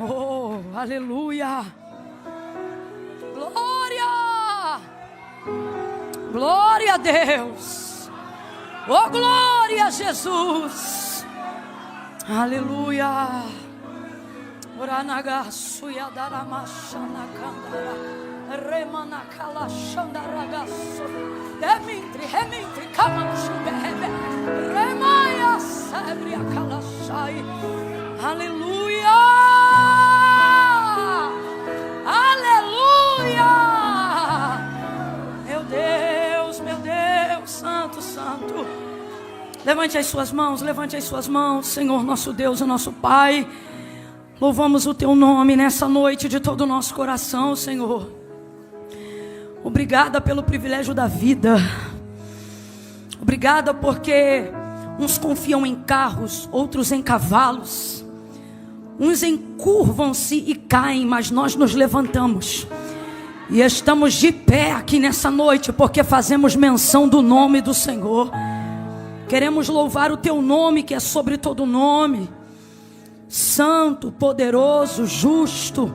Oh, aleluia. Glória. Glória a Deus. Oh, glória a Jesus. Aleluia. Oranagassu yadaramashana kandara remanakala shandaragasso remintri kamanchubebe remaya sabria kalasai. Aleluia. Aleluia. Meu Deus, santo, santo. Levante as suas mãos, Senhor nosso Deus e nosso Pai. Louvamos o Teu nome nessa noite de todo o nosso coração, Senhor. Obrigada pelo privilégio da vida. Obrigada porque uns confiam em carros, outros em cavalos. Uns encurvam-se e caem, mas nós nos levantamos. E estamos de pé aqui nessa noite porque fazemos menção do nome do Senhor. Queremos louvar o Teu nome, que é sobre todo nome. Santo, poderoso, justo,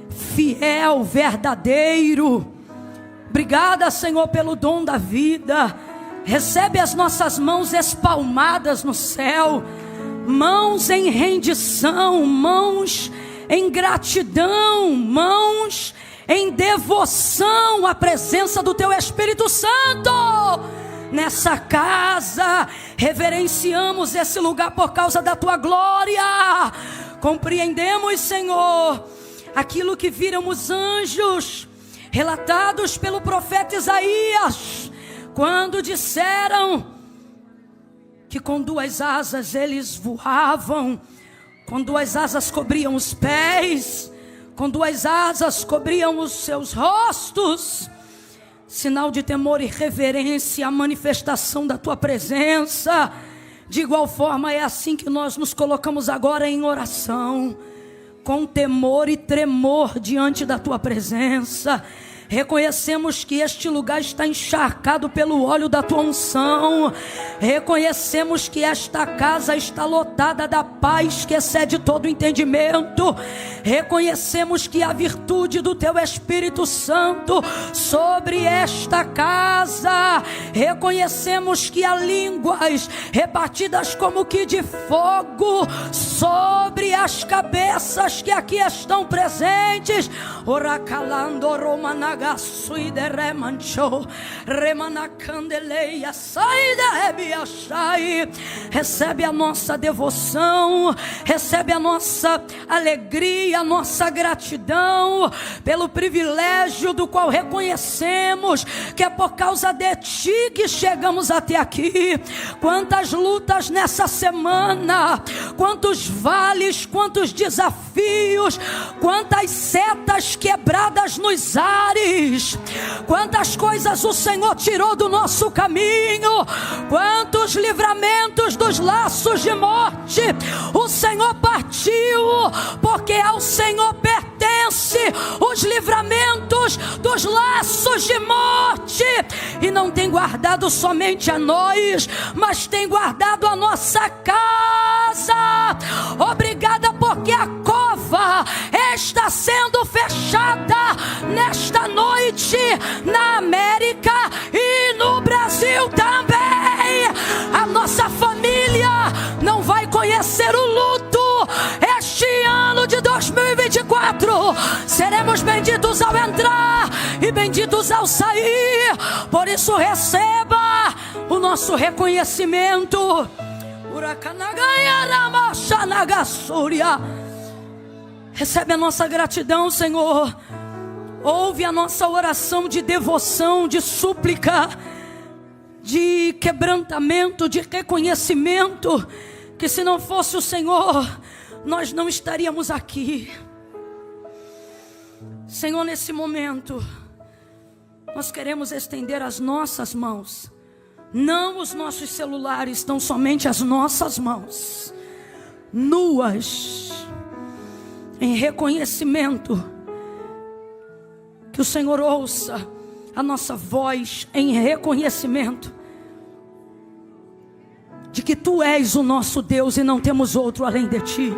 fiel, verdadeiro. Obrigada, Senhor, pelo dom da vida. Recebe as nossas mãos espalmadas no céu, mãos em rendição, mãos em gratidão, mãos em devoção à presença do Teu Espírito Santo. Nessa casa, reverenciamos esse lugar por causa da Tua glória. Compreendemos, Senhor, aquilo que viram os anjos, relatados pelo profeta Isaías, quando disseram que com 2 asas eles voavam, com 2 asas cobriam os pés, com 2 asas cobriam os seus rostos. Sinal de temor e reverência, a manifestação da Tua presença. De igual forma é assim que nós nos colocamos agora em oração, com temor e tremor diante da Tua presença. Reconhecemos que este lugar está encharcado pelo óleo da Tua unção. Reconhecemos que esta casa está lotada da paz que excede todo entendimento. Reconhecemos que a virtude do Teu Espírito Santo sobre esta casa. Reconhecemos que há línguas repartidas como que de fogo sobre as cabeças que aqui estão presentes. Oracalando romanaga recebe a nossa devoção, recebe a nossa alegria, a nossa gratidão pelo privilégio do qual reconhecemos que é por causa de Ti que chegamos até aqui. Quantas lutas nessa semana, quantos vales, quantos desafios, quantas setas quebradas nos ares, quantas coisas o Senhor tirou do nosso caminho, quantos livramentos dos laços de morte o Senhor partiu, porque ao Senhor pertence os livramentos dos laços de morte, e não tem guardado somente a nós, mas tem guardado a nossa casa. Obrigada porque a cova está sendo fechada nesta noite na América e no Brasil também. A nossa família não vai conhecer o luto este ano de 2024. Seremos benditos ao entrar e benditos ao sair. Por isso receba o nosso reconhecimento. Recebe a nossa gratidão, Senhor. Ouve a nossa oração de devoção, de súplica, de quebrantamento, de reconhecimento, que se não fosse o Senhor, nós não estaríamos aqui. Senhor, nesse momento, nós queremos estender as nossas mãos, não os nossos celulares, tão somente as nossas mãos, nuas, em reconhecimento. Que o Senhor ouça a nossa voz em reconhecimento de que Tu és o nosso Deus e não temos outro além de Ti.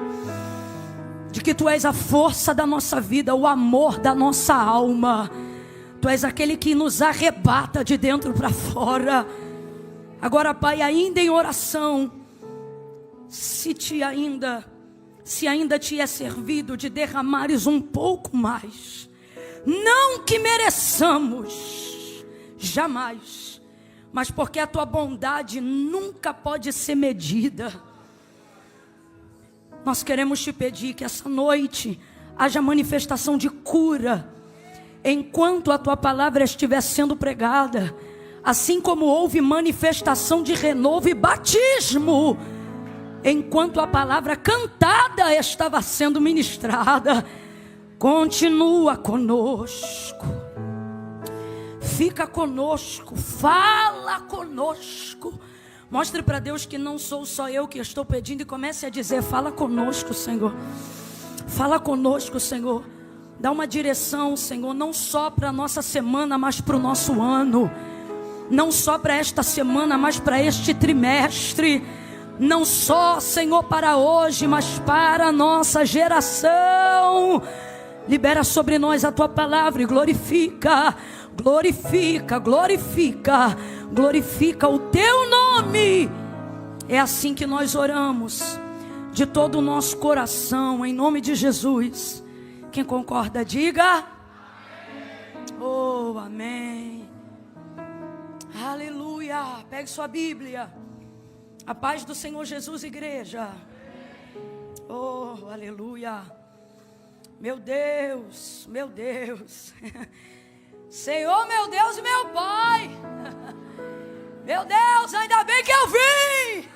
de que Tu és a força da nossa vida, o amor da nossa alma. Tu és aquele que nos arrebata de dentro para fora. Agora, Pai, ainda em oração, se ainda Te é servido de derramares um pouco mais, não que mereçamos, jamais, mas porque a Tua bondade nunca pode ser medida. Nós queremos Te pedir que essa noite haja manifestação de cura, enquanto a Tua palavra estiver sendo pregada, assim como houve manifestação de renovo e batismo, enquanto a palavra cantada estava sendo ministrada. Continua conosco, fica conosco, fala conosco. Mostre para Deus que não sou só eu que estou pedindo, e comece a dizer: fala conosco, Senhor. Fala conosco, Senhor. Dá uma direção, Senhor, não só para a nossa semana, mas para o nosso ano. Não só para esta semana, mas para este trimestre. Não só, Senhor, para hoje, mas para a nossa geração. Libera sobre nós a Tua palavra e glorifica, glorifica, glorifica, glorifica o Teu nome. É assim que nós oramos, de todo o nosso coração, em nome de Jesus. Quem concorda, diga amém. Oh, amém. Aleluia. Pegue sua Bíblia. A paz do Senhor Jesus, igreja. Oh, aleluia. Meu Deus, meu Deus. Senhor, meu Deus e meu Pai. Meu Deus, ainda bem que eu vim.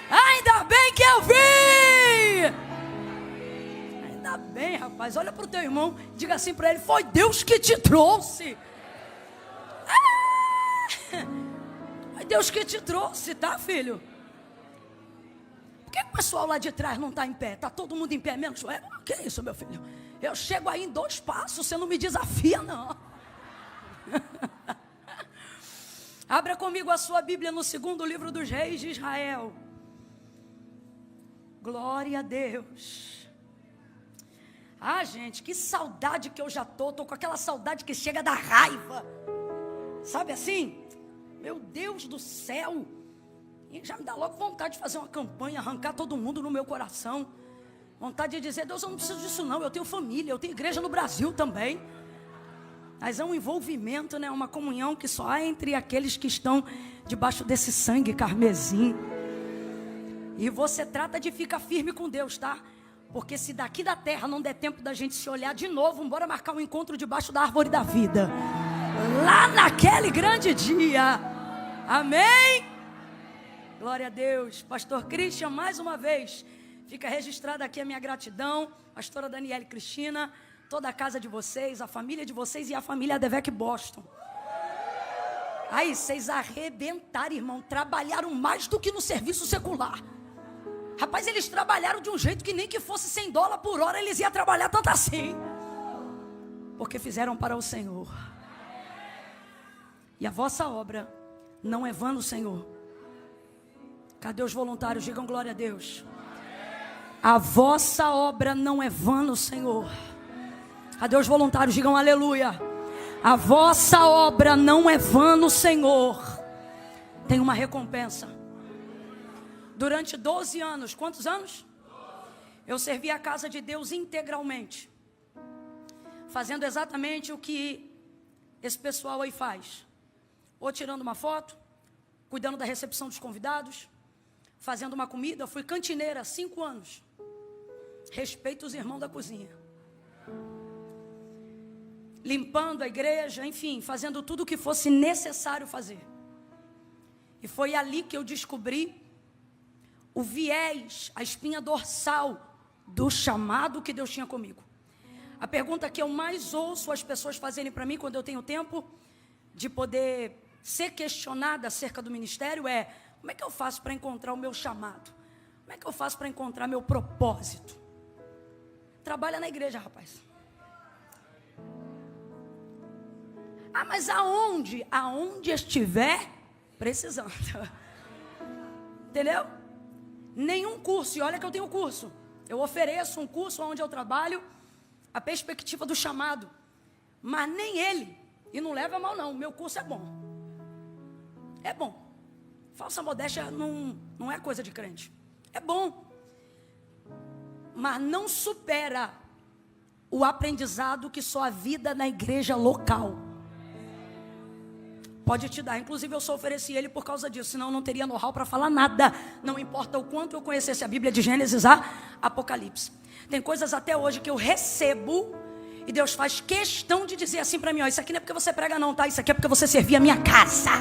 Ainda bem que eu vim. Ainda bem, rapaz. Olha para o teu irmão, diga assim para ele: foi Deus que te trouxe. Foi Deus que te trouxe, tá, filho? Por que o pessoal lá de trás não está em pé? Está todo mundo em pé, menos eu? Que é isso, meu filho? Eu chego aí em 2 passos, você não me desafia, não. Abra comigo a sua Bíblia no 2º livro dos Reis de Israel. Glória a Deus. Ah, gente, que saudade que eu já tô com aquela saudade que chega da raiva. Sabe assim? Meu Deus do céu. E já me dá logo vontade de fazer uma campanha, arrancar todo mundo no meu coração. Vontade de dizer: Deus, eu não preciso disso não, eu tenho família, eu tenho igreja no Brasil também. Mas é um envolvimento, né? Uma comunhão que só há entre aqueles que estão debaixo desse sangue carmesim. E você trata de ficar firme com Deus, tá? Porque se daqui da terra não der tempo da gente se olhar de novo, bora marcar um encontro debaixo da árvore da vida, lá naquele grande dia. Amém? Glória a Deus. Pastor Christian, mais uma vez, fica registrada aqui a minha gratidão. Pastora Daniele Cristina, toda a casa de vocês, a família de vocês e a família Devec Boston. Aí, vocês arrebentaram, irmão. Trabalharam mais do que no serviço secular. Rapaz, eles trabalharam de um jeito que nem que fosse $100 por hora eles iam trabalhar tanto assim. Porque fizeram para o Senhor. E a vossa obra não é vã no Senhor. Cadê os voluntários? Digam glória a Deus. A vossa obra não é vã no Senhor. Cadê os voluntários? Digam aleluia. A vossa obra não é vã no Senhor. Tem uma recompensa. Durante 12 anos, quantos anos? Eu servi a casa de Deus integralmente, fazendo exatamente o que esse pessoal aí faz. Ou tirando uma foto, cuidando da recepção dos convidados, fazendo uma comida. Eu fui cantineira há 5 anos. Respeito os irmãos da cozinha. Limpando a igreja, enfim, fazendo tudo o que fosse necessário fazer. E foi ali que eu descobri o viés, a espinha dorsal do chamado que Deus tinha comigo. A pergunta que eu mais ouço as pessoas fazerem para mim quando eu tenho tempo de poder ser questionada acerca do ministério é: como é que eu faço para encontrar o meu chamado? Como é que eu faço para encontrar meu propósito? Trabalha na igreja, rapaz. Ah, mas aonde? Aonde estiver precisando. Entendeu? Nenhum curso, e olha que eu tenho curso, Eu ofereço um curso onde eu trabalho a perspectiva do chamado. Mas nem ele, e não leva a mal não, o meu curso é bom. É bom. Falsa modéstia não é coisa de crente. É bom. Mas não supera o aprendizado que só a vida na igreja local pode te dar. Inclusive eu só ofereci ele por causa disso, senão eu não teria know-how para falar nada. Não importa o quanto eu conhecesse a Bíblia de Gênesis a Apocalipse. Tem coisas até hoje que eu recebo e Deus faz questão de dizer assim para mim, ó, isso aqui não é porque você prega não, tá? Isso aqui é porque você servia a minha casa.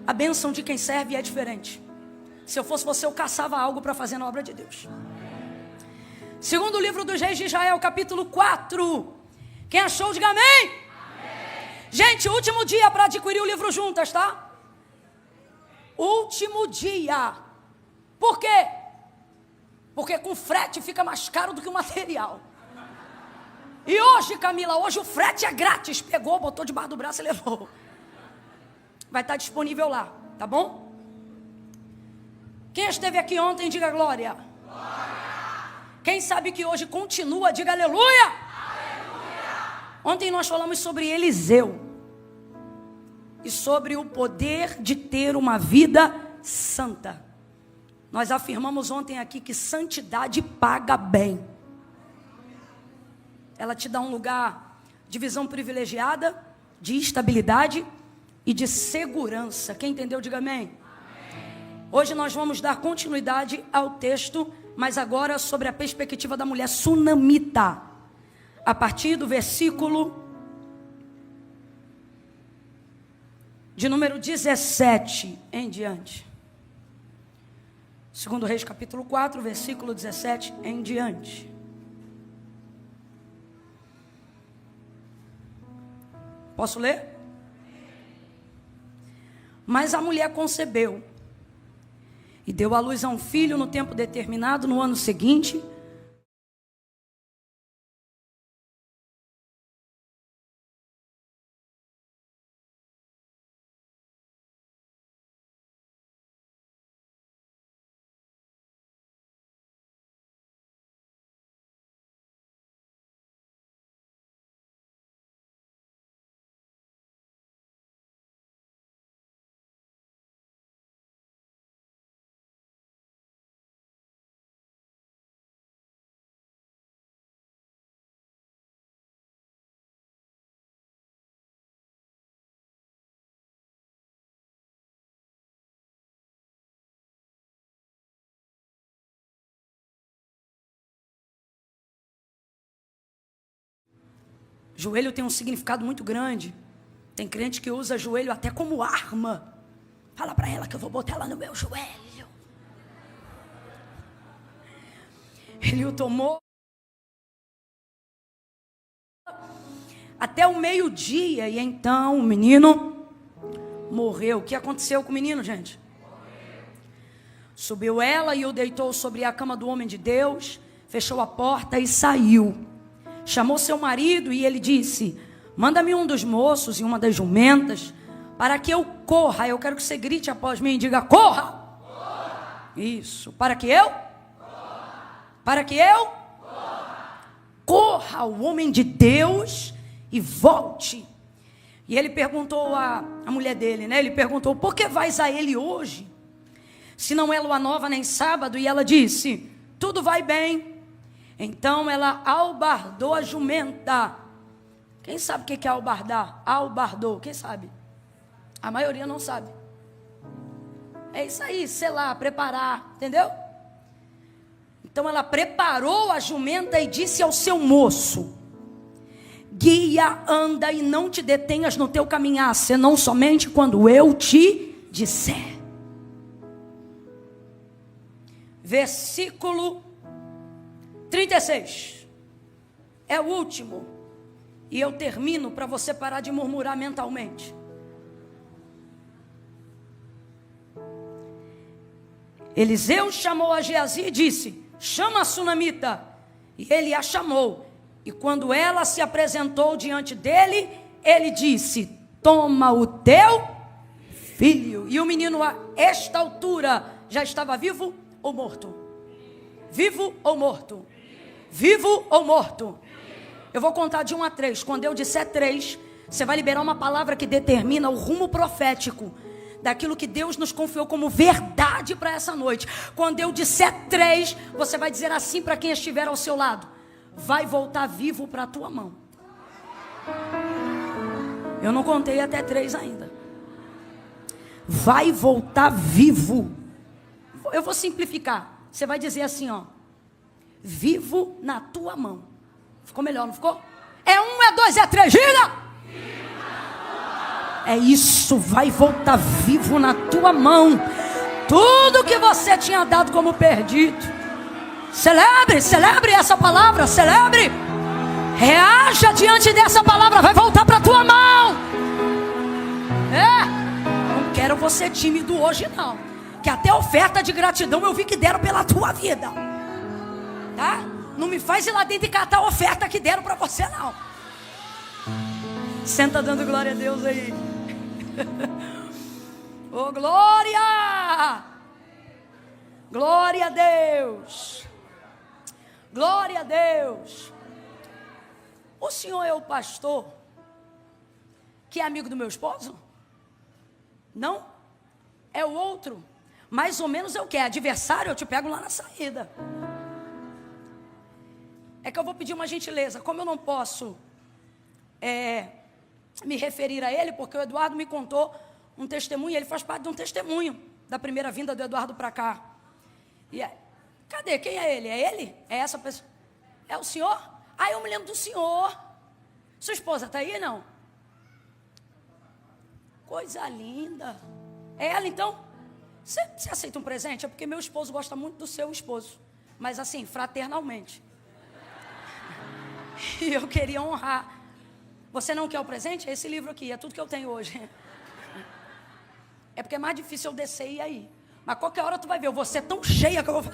A bênção de quem serve é diferente. Se eu fosse você, eu caçava algo para fazer na obra de Deus. Segundo livro dos Reis de Israel, capítulo 4. Quem achou, diga amém. Amém. Gente, último dia para adquirir o livro juntas, tá? Último dia. Por quê? Porque com frete fica mais caro do que o material. E hoje, Camila, hoje o frete é grátis. Pegou, botou debaixo do braço e levou. Vai estar disponível lá, tá bom? Quem esteve aqui ontem, diga glória. Glória. Quem sabe que hoje continua, diga aleluia. Aleluia. Ontem nós falamos sobre Eliseu. E sobre o poder de ter uma vida santa. Nós afirmamos ontem aqui que santidade paga bem. Ela te dá um lugar de visão privilegiada, de estabilidade e de segurança. Quem entendeu, diga amém. Hoje nós vamos dar continuidade ao texto, mas agora sobre a perspectiva da mulher sunamita. A partir do versículo de número 17 em diante. Segundo Reis capítulo 4, versículo 17 em diante. Posso ler? Mas a mulher concebeu e deu à luz a um filho no tempo determinado, no ano seguinte. Joelho tem um significado muito grande. Tem crente que usa joelho até como arma. Fala para ela que eu vou botar ela no meu joelho. Ele o tomou até o meio-dia e então o menino morreu. O que aconteceu com o menino, gente? Subiu ela e o deitou sobre a cama do homem de Deus, fechou a porta e saiu. Chamou seu marido e ele disse: manda-me um dos moços e uma das jumentas, para que eu corra. Eu quero que você grite após mim e diga: corra! Corra. Isso, para que eu? Corra. Para que eu? Corra. Corra o homem de Deus e volte. E ele perguntou a mulher dele, né? Ele perguntou: por que vais a ele hoje? Se não é lua nova nem sábado. E ela disse: tudo vai bem. Então ela albardou a jumenta. Quem sabe o que é albardar? Albardou, quem sabe? A maioria não sabe. É isso aí, selar, preparar, entendeu? Então ela preparou a jumenta e disse ao seu moço: guia, anda e não te detenhas no teu caminhar, senão somente quando eu te disser. Versículo 36. É o último. E eu termino para você parar de murmurar mentalmente. Eliseu chamou a Geazi e disse: chama a sunamita. E ele a chamou. E quando ela se apresentou diante dele, ele disse: toma o teu filho. E o menino a esta altura já estava vivo ou morto? Vivo ou morto? Vivo ou morto? Eu vou contar de 1 a 3. Quando eu disser 3, você vai liberar uma palavra que determina o rumo profético daquilo que Deus nos confiou como verdade para essa noite. Quando eu disser 3, você vai dizer assim para quem estiver ao seu lado: vai voltar vivo para a tua mão. Eu não contei até 3 ainda. Vai voltar vivo. Eu vou simplificar. Você vai dizer assim, ó: vivo na tua mão. Ficou melhor, não ficou? É 1, é 2, é 3, diga! É isso, vai voltar vivo na tua mão. Tudo que você tinha dado como perdido. Celebre essa palavra, celebre. Reaja diante dessa palavra, vai voltar para a tua mão. Não quero você tímido hoje não, que até oferta de gratidão eu vi que deram pela tua vida, tá? Não me faz ir lá dentro e catar a oferta que deram para você não. Senta dando glória a Deus aí. Oh, glória! Glória a Deus! Glória a Deus! O senhor é o pastor que é amigo do meu esposo? Não? É o outro? Mais ou menos é o que? É adversário? Eu te pego lá na saída. É que eu vou pedir uma gentileza. Como eu não posso me referir a ele, porque o Eduardo me contou um testemunho, ele faz parte de um testemunho da primeira vinda do Eduardo para cá. Cadê? Quem é ele? É ele? É essa pessoa? É o senhor? Ah, eu me lembro do senhor. Sua esposa está aí, não? Coisa linda. É ela, então? Você aceita um presente? É porque meu esposo gosta muito do seu esposo. Mas assim, fraternalmente. E eu queria honrar. Você não quer o presente? É esse livro aqui, é tudo que eu tenho hoje. É porque é mais difícil eu descer e ir aí. Mas qualquer hora tu vai ver, eu vou ser tão cheia que eu vou...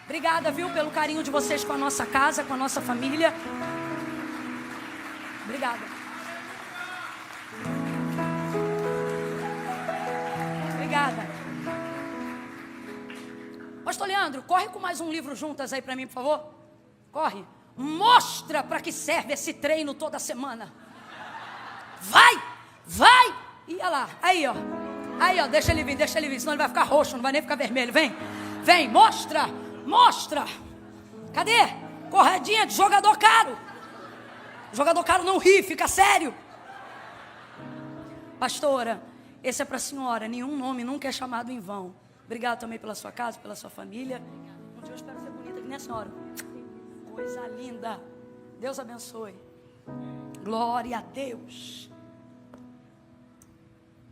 Obrigada, viu, pelo carinho de vocês com a nossa casa, com a nossa família. Obrigada. Obrigada. Pastor Leandro, corre com mais um livro juntas aí para mim, por favor. Corre. Mostra para que serve esse treino toda semana. Vai. E olha lá, aí ó, deixa ele vir, senão ele vai ficar roxo, não vai nem ficar vermelho. Vem, mostra. Cadê? Corredinha de jogador caro. Jogador caro não ri, fica sério. Pastora, esse é para a senhora, nenhum nome nunca é chamado em vão. Obrigado também pela sua casa, pela sua família. Um dia eu espero ser bonita que nem a senhora. Coisa linda. Deus abençoe. Glória a Deus.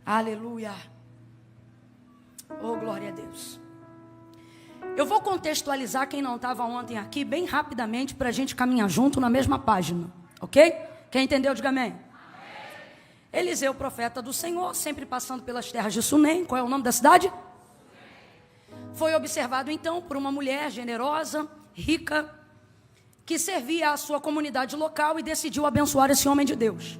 Aleluia. Oh, glória a Deus. Eu vou contextualizar quem não estava ontem aqui bem rapidamente para a gente caminhar junto na mesma página. Ok? Quem entendeu, diga amém. Eliseu, profeta do Senhor, sempre passando pelas terras de Sunem. Qual é o nome da cidade? Foi observado então por uma mulher generosa, rica, que servia a sua comunidade local e decidiu abençoar esse homem de Deus.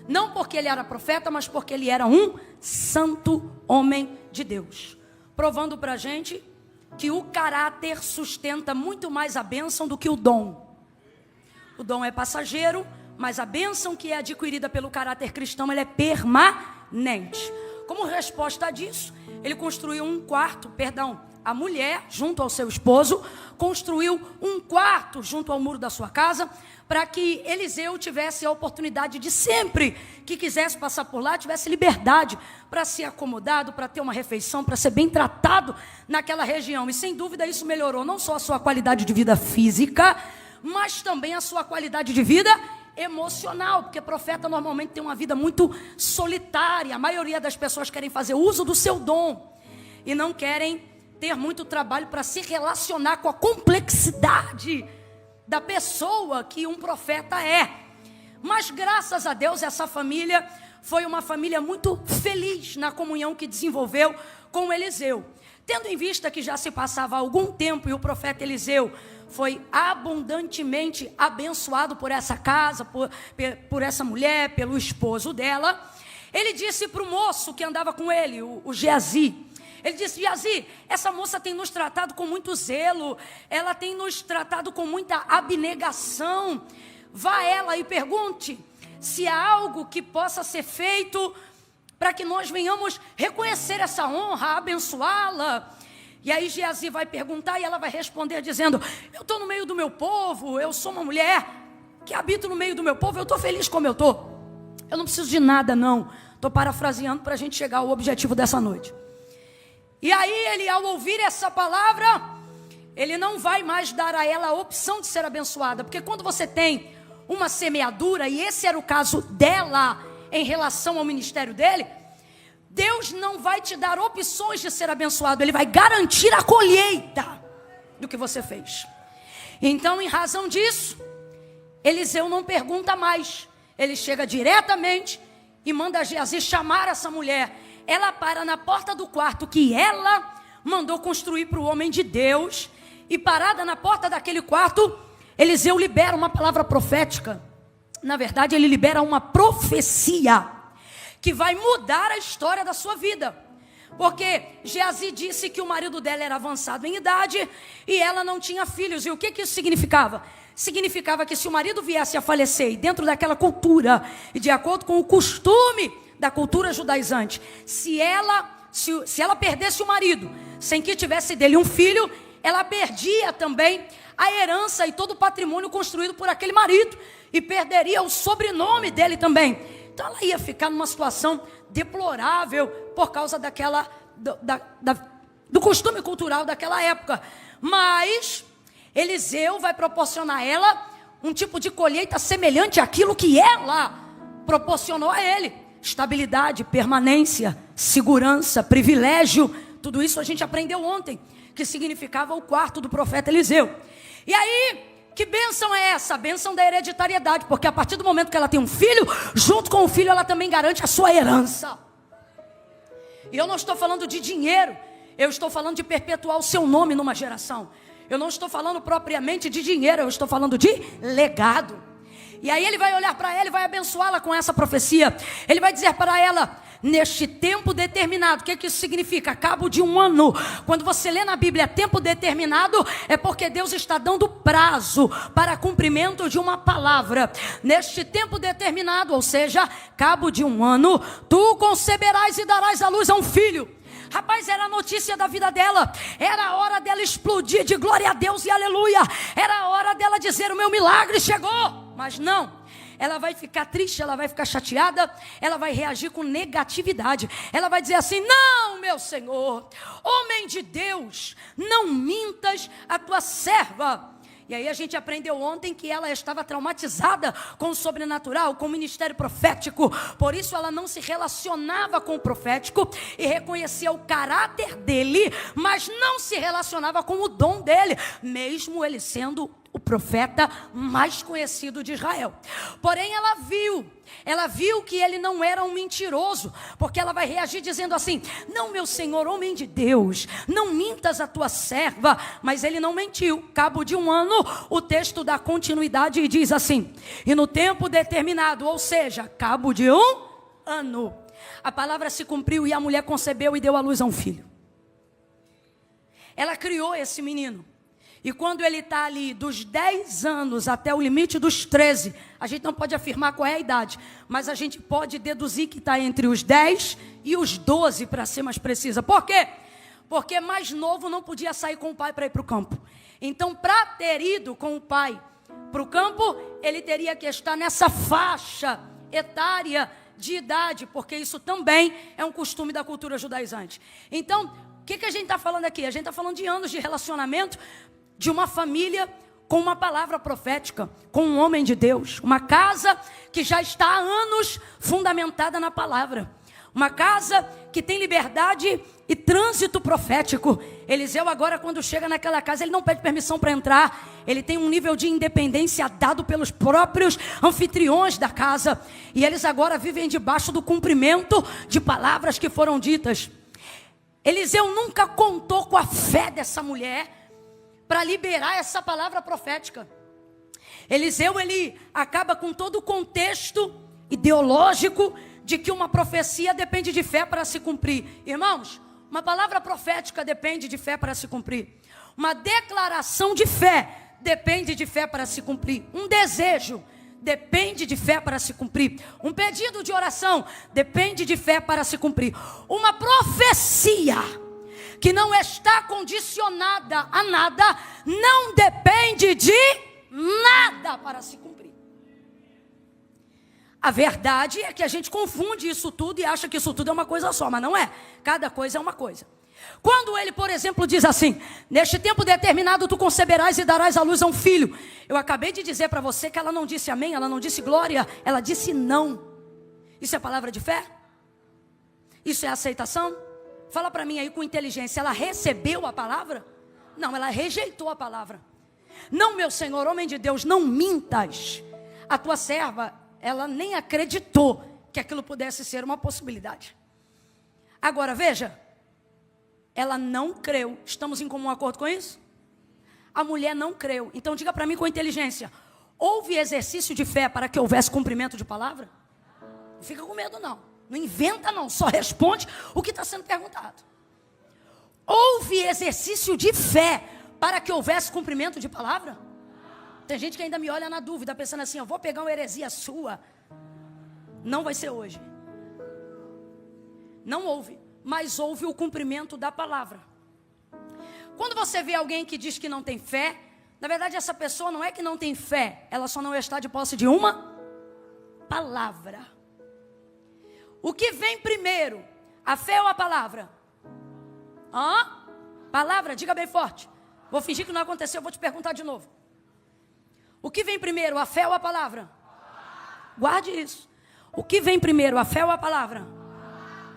Não porque ele era profeta, mas porque ele era um santo homem de Deus. Provando para a gente que o caráter sustenta muito mais a bênção do que o dom. O dom é passageiro, mas a bênção que é adquirida pelo caráter cristão, ela é permanente. Como resposta disso, ele construiu a mulher, junto ao seu esposo, construiu um quarto junto ao muro da sua casa, para que Eliseu tivesse a oportunidade de sempre que quisesse passar por lá, tivesse liberdade para ser acomodado, para ter uma refeição, para ser bem tratado naquela região. E sem dúvida isso melhorou não só a sua qualidade de vida física, mas também a sua qualidade de vida emocional, porque profeta normalmente tem uma vida muito solitária. A maioria das pessoas querem fazer uso do seu dom e não querem ter muito trabalho para se relacionar com a complexidade da pessoa que um profeta é. Mas graças a Deus essa família foi uma família muito feliz na comunhão que desenvolveu com Eliseu. Tendo em vista que já se passava algum tempo e o profeta Eliseu foi abundantemente abençoado por essa casa, por essa mulher, pelo esposo dela, ele disse para o moço que andava com ele, o Geazi, Ele disse: Geazi, essa moça tem nos tratado com muito zelo, ela tem nos tratado com muita abnegação. Vá ela e pergunte se há algo que possa ser feito para que nós venhamos reconhecer essa honra, abençoá-la. E aí Geazi vai perguntar e ela vai responder dizendo: eu estou no meio do meu povo, eu sou uma mulher que habito no meio do meu povo, eu estou feliz como eu estou. Eu não preciso de nada não. Estou parafraseando para a gente chegar ao objetivo dessa noite. E aí ele, ao ouvir essa palavra, ele não vai mais dar a ela a opção de ser abençoada. Porque quando você tem uma semeadura, e esse era o caso dela em relação ao ministério dele, Deus não vai te dar opções de ser abençoado. Ele vai garantir a colheita do que você fez. Então, em razão disso, Eliseu não pergunta mais. Ele chega diretamente e manda Geazi chamar essa mulher. Ela para na porta do quarto que ela mandou construir para o homem de Deus. E parada na porta daquele quarto, Eliseu libera uma palavra profética. Na verdade, ele libera uma profecia que vai mudar a história da sua vida. Porque Geazi disse que o marido dela era avançado em idade e ela não tinha filhos. E o que isso significava? Significava que se o marido viesse a falecer, e dentro daquela cultura, e de acordo com o costume da cultura judaizante, se ela perdesse o marido, sem que tivesse dele um filho, ela perdia também a herança e todo o patrimônio construído por aquele marido, e perderia o sobrenome dele também. Então ela ia ficar numa situação deplorável por causa do costume cultural daquela época. Mas Eliseu vai proporcionar a ela um tipo de colheita semelhante àquilo que ela proporcionou a ele. Estabilidade, permanência, segurança, privilégio. Tudo isso a gente aprendeu ontem, que significava o quarto do profeta Eliseu. E aí, que bênção é essa? A bênção da hereditariedade, porque a partir do momento que ela tem um filho, junto com o filho ela também garante a sua herança. E eu não estou falando de dinheiro, eu estou falando de perpetuar o seu nome numa geração. Eu não estou falando propriamente de dinheiro, eu estou falando de legado. E aí ele vai olhar para ela e vai abençoá-la com essa profecia. Ele vai dizer para ela: neste tempo determinado. O que isso significa? Cabo de um ano. Quando você lê na Bíblia tempo determinado, é porque Deus está dando prazo para cumprimento de uma palavra. Neste tempo determinado, ou seja, cabo de um ano, tu conceberás e darás à luz a um filho. Rapaz, era a notícia da vida dela. Era a hora dela explodir de glória a Deus e aleluia. Era a hora dela dizer: o meu milagre chegou. Mas não, ela vai ficar triste, ela vai ficar chateada, ela vai reagir com negatividade. Ela vai dizer assim: não, meu Senhor, homem de Deus, não mintas a tua serva. E aí a gente aprendeu ontem que ela estava traumatizada com o sobrenatural, com o ministério profético. Por isso ela não se relacionava com o profético e reconhecia o caráter dele, mas não se relacionava com o dom dele, mesmo ele sendo o profeta mais conhecido de Israel. Porém ela viu que ele não era um mentiroso, porque ela vai reagir dizendo assim: não, meu Senhor, homem de Deus, não mintas a tua serva. Mas ele não mentiu. Cabo de um ano, o texto dá continuidade e diz assim: e no tempo determinado, ou seja, cabo de um ano, a palavra se cumpriu e a mulher concebeu e deu à luz a um filho. Ela criou esse menino. E quando ele está ali dos 10 anos até o limite dos 13, a gente não pode afirmar qual é a idade, mas a gente pode deduzir que está entre os 10 e os 12, para ser mais precisa. Por quê? Porque mais novo não podia sair com o pai para ir para o campo. Então, para ter ido com o pai para o campo, ele teria que estar nessa faixa etária de idade, porque isso também é um costume da cultura judaizante. Então, o que a gente está falando aqui? A gente está falando de anos de relacionamento, de uma família com uma palavra profética, com um homem de Deus, uma casa que já está há anos fundamentada na palavra, uma casa que tem liberdade e trânsito profético. Eliseu agora, quando chega naquela casa, ele não pede permissão para entrar, ele tem um nível de independência dado pelos próprios anfitriões da casa, e eles agora vivem debaixo do cumprimento de palavras que foram ditas. Eliseu nunca contou com a fé dessa mulher para liberar essa palavra profética. Eliseu, ele acaba com todo o contexto ideológico de que uma profecia depende de fé para se cumprir. Irmãos, Uma palavra profética depende de fé para se cumprir. Uma declaração de fé depende de fé para se cumprir. Um desejo depende de fé para se cumprir. Um pedido de oração depende de fé para se cumprir. Uma profecia que não está condicionada a nada não depende de nada para se cumprir. A verdade é que a gente confunde isso tudo e acha que isso tudo é uma coisa só, mas não é. Cada coisa é uma coisa. Quando ele, por exemplo, diz assim: neste tempo determinado tu conceberás e darás à luz a um filho. Eu acabei de dizer para você que ela não disse amém, ela não disse glória, ela disse não. Isso é palavra de fé? Isso é aceitação? Fala para mim aí com inteligência, ela recebeu a palavra? Não, ela rejeitou a palavra. Não, meu Senhor, homem de Deus, não mintas. A tua serva, ela nem acreditou que aquilo pudesse ser uma possibilidade. Agora, veja, ela não creu. Estamos em comum acordo com isso? A mulher não creu. Então diga para mim com inteligência: houve exercício de fé para que houvesse cumprimento de palavra? Não fica com medo não. Não inventa não, só responde o que está sendo perguntado. Houve exercício de fé para que houvesse cumprimento de palavra? Tem gente que ainda me olha na dúvida, pensando assim: eu vou pegar uma heresia sua. Não vai ser hoje. Não houve, mas houve o cumprimento da palavra. Quando você vê alguém que diz que não tem fé, na verdade essa pessoa não é que não tem fé, ela só não está de posse de uma palavra. O que vem primeiro, a fé ou a palavra? Palavra, diga bem forte. Vou fingir que não aconteceu, vou te perguntar de novo. O que vem primeiro, a fé ou a palavra? Guarde isso. O que vem primeiro, a fé ou a palavra?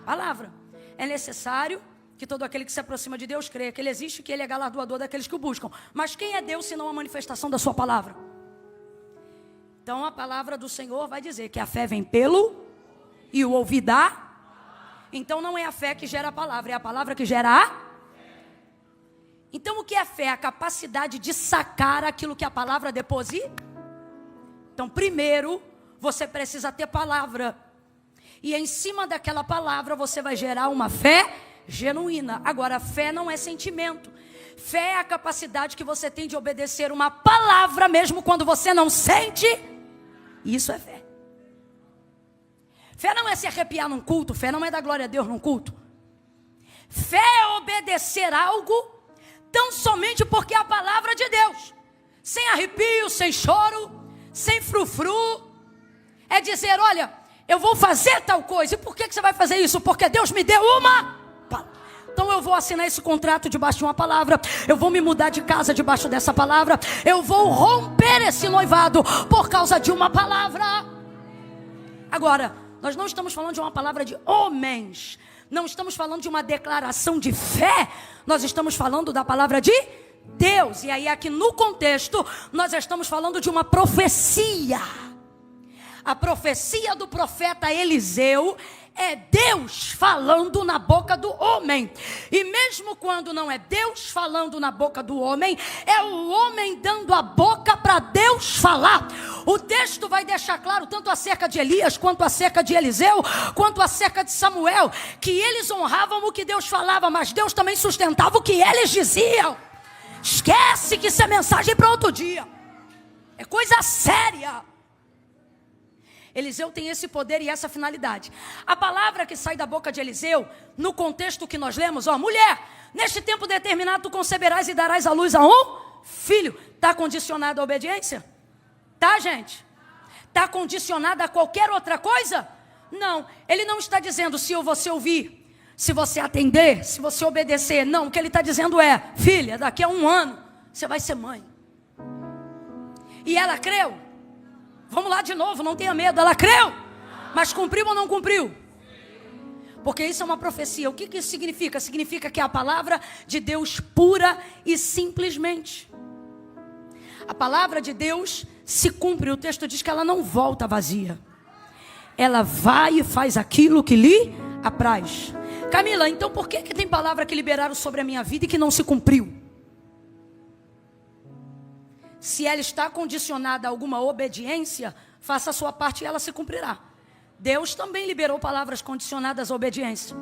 Palavra. É necessário que todo aquele que se aproxima de Deus creia que Ele existe e que Ele é galardoador daqueles que o buscam. Mas quem é Deus senão a manifestação da sua palavra? Então a palavra do Senhor vai dizer que a fé vem pelo e o ouvir dá. Então não é a fé que gera a palavra, é a palavra que gera a. Então o que é fé? A capacidade de sacar aquilo que a palavra deposita. Então primeiro você precisa ter palavra. E em cima daquela palavra você vai gerar uma fé genuína. Agora, fé não é sentimento. Fé é a capacidade que você tem de obedecer uma palavra mesmo quando você não sente. Isso é fé. Fé não é se arrepiar num culto. Fé não é dar glória a Deus num culto. Fé é obedecer algo tão somente porque é a palavra de Deus. Sem arrepio, sem choro, sem frufru. É dizer, olha, eu vou fazer tal coisa. E por que você vai fazer isso? Porque Deus me deu uma palavra. Então eu vou assinar esse contrato debaixo de uma palavra. Eu vou me mudar de casa debaixo dessa palavra. Eu vou romper esse noivado por causa de uma palavra. Agora, nós não estamos falando de uma palavra de homens. Não estamos falando de uma declaração de fé. Nós estamos falando da palavra de Deus. E aí aqui no contexto, nós estamos falando de uma profecia. A profecia do profeta Eliseu é Deus falando na boca do homem. E mesmo quando não é Deus falando na boca do homem, é o homem dando a boca para Deus falar. O texto vai deixar claro, tanto acerca de Elias, quanto acerca de Eliseu, quanto acerca de Samuel, que eles honravam o que Deus falava, mas Deus também sustentava o que eles diziam. Esquece que isso é mensagem para outro dia. É coisa séria. Eliseu tem esse poder e essa finalidade. A palavra que sai da boca de Eliseu, no contexto que nós lemos, mulher, neste tempo determinado tu conceberás e darás à luz a um filho. Está condicionado à obediência? Tá, gente? Está condicionado a qualquer outra coisa? Não, ele não está dizendo se você ouvir, se você atender, se você obedecer. Não, o que ele está dizendo é, filha, daqui a 1 ano, você vai ser mãe. E ela creu. Vamos lá de novo, não tenha medo. Ela creu, mas cumpriu ou não cumpriu? Porque isso é uma profecia. O que isso significa? Significa que é a palavra de Deus pura e simplesmente. A palavra de Deus se cumpre. O texto diz que ela não volta vazia. Ela vai e faz aquilo que lhe apraz. Camila, então por que tem palavra que liberaram sobre a minha vida e que não se cumpriu? Se ela está condicionada a alguma obediência, faça a sua parte e ela se cumprirá. Deus também liberou palavras condicionadas à obediência.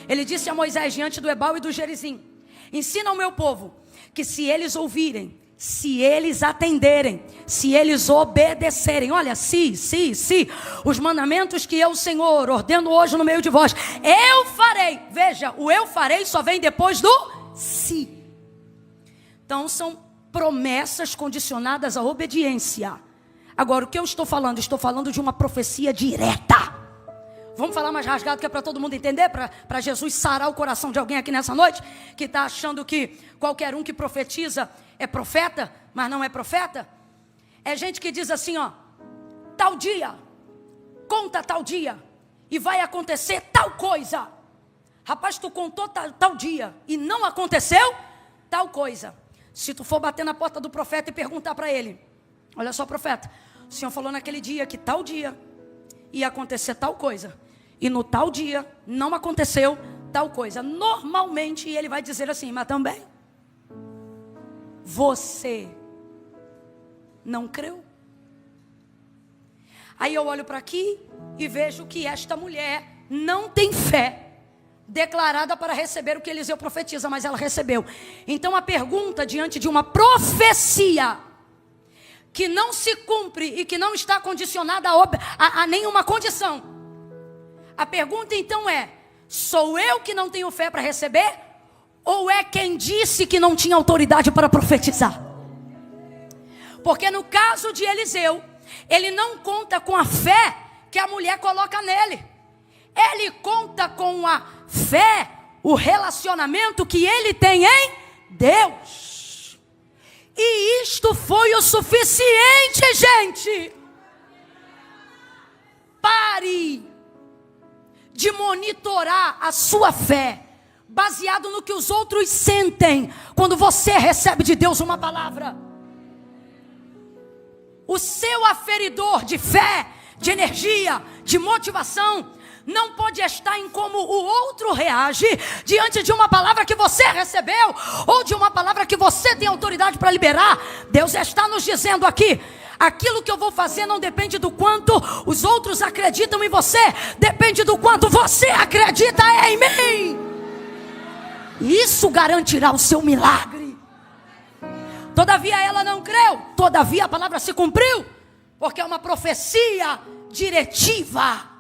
Ele disse a Moisés diante do Ebal e do Gerizim: ensina ao meu povo que se eles ouvirem, se eles atenderem, se eles obedecerem, olha, se, os mandamentos que eu, o Senhor, ordeno hoje no meio de vós, eu farei. Veja, o eu farei só vem depois do se. Então são promessas condicionadas à obediência. Agora, o que eu estou falando? Estou falando de uma profecia direta. Vamos falar mais rasgado, que é para todo mundo entender, para Jesus sarar o coração de alguém aqui nessa noite, que está achando que qualquer um que profetiza é profeta, mas não é profeta. É gente que diz assim, ó: tal dia, conta tal dia, e vai acontecer tal coisa. Rapaz, tu contou tal dia, e não aconteceu tal coisa. Se tu for bater na porta do profeta e perguntar para ele: olha só, profeta, o senhor falou naquele dia que tal dia ia acontecer tal coisa, e no tal dia não aconteceu tal coisa. Normalmente ele vai dizer assim: mas também você não creu. Aí eu olho para aqui e vejo que esta mulher não tem fé declarada para receber o que Eliseu profetiza, mas ela recebeu. Então a pergunta diante de uma profecia que não se cumpre e que não está condicionada a nenhuma condição, a pergunta então é: sou eu que não tenho fé para receber? Ou é quem disse que não tinha autoridade para profetizar? Porque no caso de Eliseu, ele não conta com a fé que a mulher coloca nele. Ele conta com a fé, o relacionamento que ele tem em Deus. E isto foi o suficiente, gente. Pare de monitorar a sua fé baseado no que os outros sentem quando você recebe de Deus uma palavra. O seu aferidor de fé, de energia, de motivação não pode estar em como o outro reage diante de uma palavra que você recebeu, ou de uma palavra que você tem autoridade para liberar. Deus está nos dizendo aqui: aquilo que eu vou fazer não depende do quanto os outros acreditam em você, depende do quanto você acredita em mim. Isso garantirá o seu milagre. Todavia ela não creu, todavia a palavra se cumpriu, porque é uma profecia diretiva.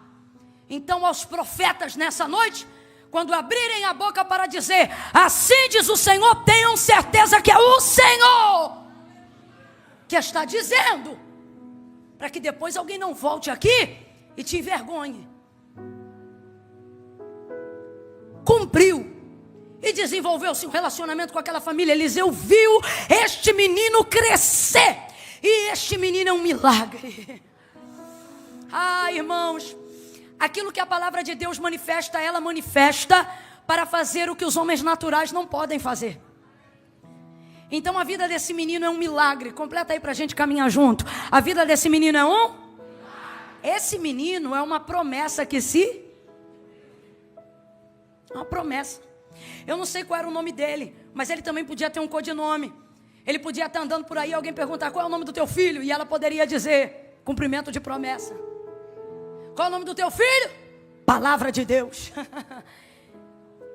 Então aos profetas nessa noite, quando abrirem a boca para dizer: assim diz o Senhor, tenham certeza que é o Senhor que está dizendo, para que depois alguém não volte aqui e te envergonhe. Cumpriu e desenvolveu-se um relacionamento com aquela família. Eliseu viu este menino crescer, e este menino é um milagre. Irmãos, aquilo que a palavra de Deus manifesta, ela manifesta para fazer o que os homens naturais não podem fazer. Então a vida desse menino é um milagre. Completa aí para a gente caminhar junto. A vida desse menino é um? Esse menino é uma promessa que se... uma promessa. Eu não sei qual era o nome dele, mas ele também podia ter um codinome. Ele podia estar andando por aí e alguém perguntar: qual é o nome do teu filho? E ela poderia dizer: cumprimento de promessa. Qual é o nome do teu filho? Palavra de Deus.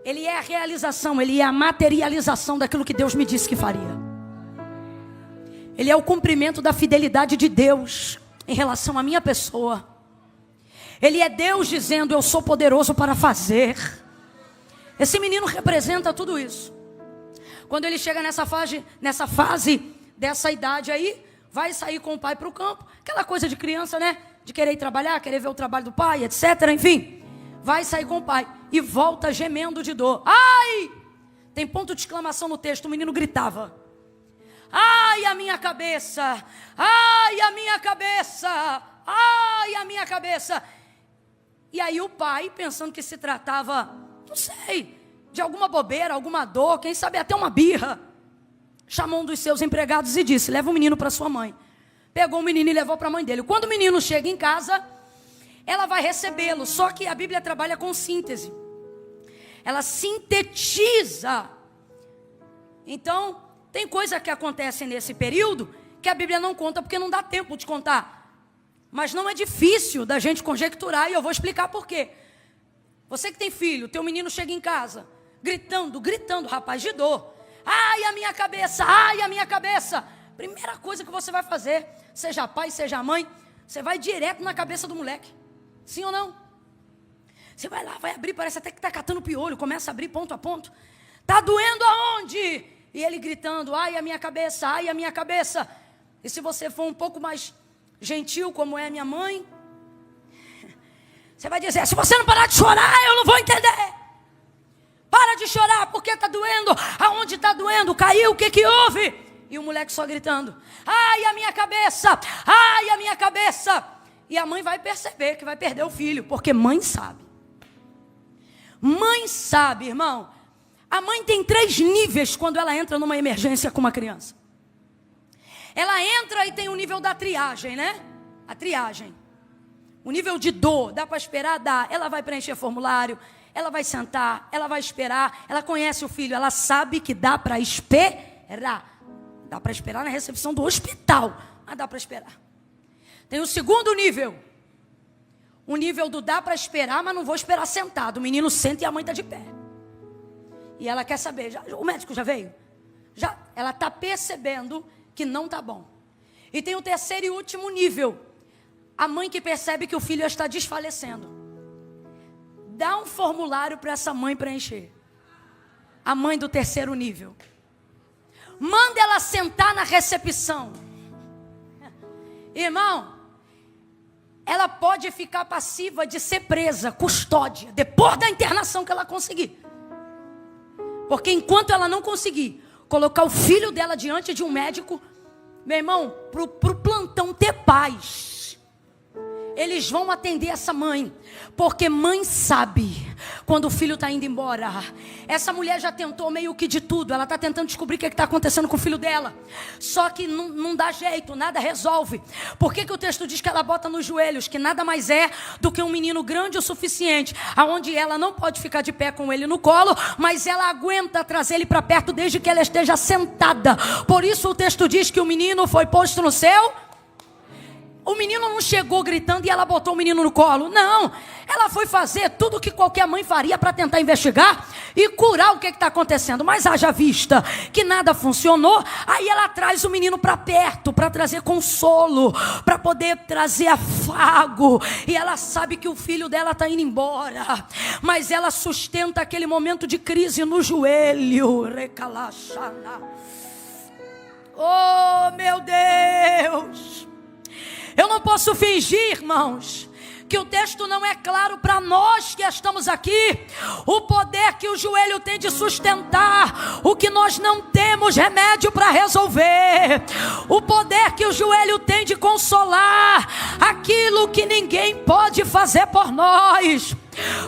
Ele é a realização, ele é a materialização daquilo que Deus me disse que faria. Ele é o cumprimento da fidelidade de Deus em relação à minha pessoa. Ele é Deus dizendo: eu sou poderoso para fazer. Esse menino representa tudo isso. Quando ele chega nessa fase dessa idade aí, vai sair com o pai para o campo. Aquela coisa de criança, né? De querer ir trabalhar, querer ver o trabalho do pai, etc. Enfim, vai sair com o pai e volta gemendo de dor. Ai! Tem ponto de exclamação no texto. O menino gritava: ai, a minha cabeça! Ai, a minha cabeça! Ai, a minha cabeça! E aí o pai, pensando que se tratava, não sei, de alguma bobeira, alguma dor, quem sabe até uma birra, chamou um dos seus empregados e disse: leva o menino para sua mãe. Pegou o menino e levou para a mãe dele. Quando o menino chega em casa, ela vai recebê-lo. Só que a Bíblia trabalha com síntese. Ela sintetiza. Então, tem coisa que acontece nesse período que a Bíblia não conta, porque não dá tempo de contar. Mas não é difícil da gente conjecturar, e eu vou explicar por quê. Você que tem filho, teu menino chega em casa, gritando, rapaz, de dor. Ai, a minha cabeça, ai, a minha cabeça. Primeira coisa que você vai fazer, seja pai, seja mãe, você vai direto na cabeça do moleque. Sim ou não? Você vai lá, vai abrir, parece até que está catando piolho, começa a abrir ponto a ponto. Está doendo aonde? E ele gritando, ai, a minha cabeça, ai, a minha cabeça. E se você for um pouco mais gentil, como é a minha mãe, você vai dizer, se você não parar de chorar, eu não vou entender. Para de chorar, porque está doendo. Aonde está doendo? Caiu, o que houve? E o moleque só gritando, ai, a minha cabeça, ai, a minha cabeça. E a mãe vai perceber que vai perder o filho, porque mãe sabe. Mãe sabe, irmão. A mãe tem 3 níveis quando ela entra numa emergência com uma criança. Ela entra e tem o nível da triagem, né? A triagem. O nível de dor, dá para esperar? Dá. Ela vai preencher formulário, ela vai sentar, ela vai esperar, ela conhece o filho, ela sabe que dá para esperar. Dá para esperar na recepção do hospital, mas dá para esperar. Tem o segundo nível. O nível do dá para esperar, mas não vou esperar sentado. O menino senta e a mãe está de pé. E ela quer saber, o médico já veio? Já, ela está percebendo que não está bom. E tem o terceiro e último nível. A mãe que percebe que o filho está desfalecendo. Dá um formulário para essa mãe preencher. A mãe do terceiro nível. Manda ela sentar na recepção. Irmão, ela pode ficar passiva de ser presa, custódia, depois da internação que ela conseguir. Porque enquanto ela não conseguir colocar o filho dela diante de um médico, meu irmão, pro plantão ter paz, eles vão atender essa mãe, porque mãe sabe quando o filho está indo embora. Essa mulher já tentou meio que de tudo, ela está tentando descobrir o que está acontecendo com o filho dela, só que não dá jeito, nada resolve. Por que o texto diz que ela bota nos joelhos, que nada mais é do que um menino grande o suficiente, aonde ela não pode ficar de pé com ele no colo, mas ela aguenta trazer ele para perto desde que ela esteja sentada. Por isso o texto diz que o menino foi posto no céu. O menino não chegou gritando e ela botou o menino no colo. Não, ela foi fazer tudo o que qualquer mãe faria para tentar investigar e curar o que está acontecendo. Mas haja vista que nada funcionou, aí ela traz o menino para perto, para trazer consolo, para poder trazer afago. E ela sabe que o filho dela está indo embora, mas ela sustenta aquele momento de crise no joelho. Recalaxana. Oh, meu Deus! Eu não posso fingir, irmãos, que o texto não é claro para nós que estamos aqui. O poder que o joelho tem de sustentar o que nós não temos remédio para resolver. O poder que o joelho tem de consolar aquilo que ninguém pode fazer por nós.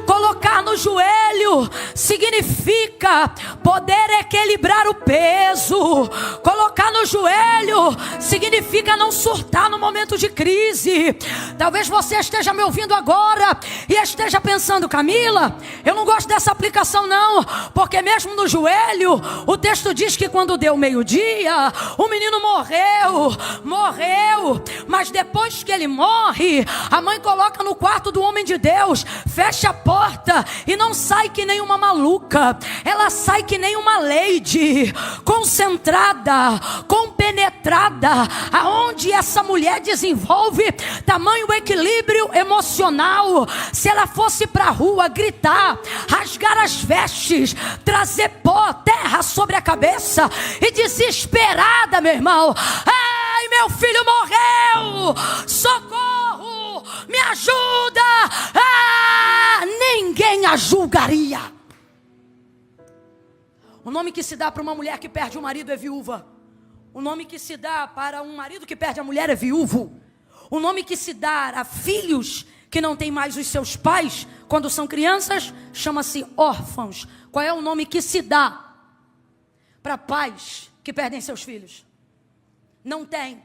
Colocar no joelho significa poder equilibrar o peso. Colocar no joelho significa não surtar no momento de crise. Talvez você esteja me ouvindo agora e esteja pensando, Camila, eu não gosto dessa aplicação não, porque mesmo no joelho o texto diz que quando deu meio-dia o menino morreu, mas depois que ele morre, a mãe coloca no quarto do homem de Deus, fecha a porta e não sai que nem uma maluca. Ela sai que nem uma lady, concentrada, compenetrada, aonde essa mulher desenvolve tamanho equilíbrio emocional. Se ela fosse para a rua gritar, rasgar as vestes, trazer pó, terra sobre a cabeça e desesperada, meu irmão, ai, meu filho morreu, socorro, me ajuda, ninguém a julgaria. O nome que se dá para uma mulher que perde o marido é viúva. O nome que se dá para um marido que perde a mulher é viúvo. O nome que se dá a filhos que não têm mais os seus pais quando são crianças chama-se órfãos. Qual é o nome que se dá para pais que perdem seus filhos? Não tem.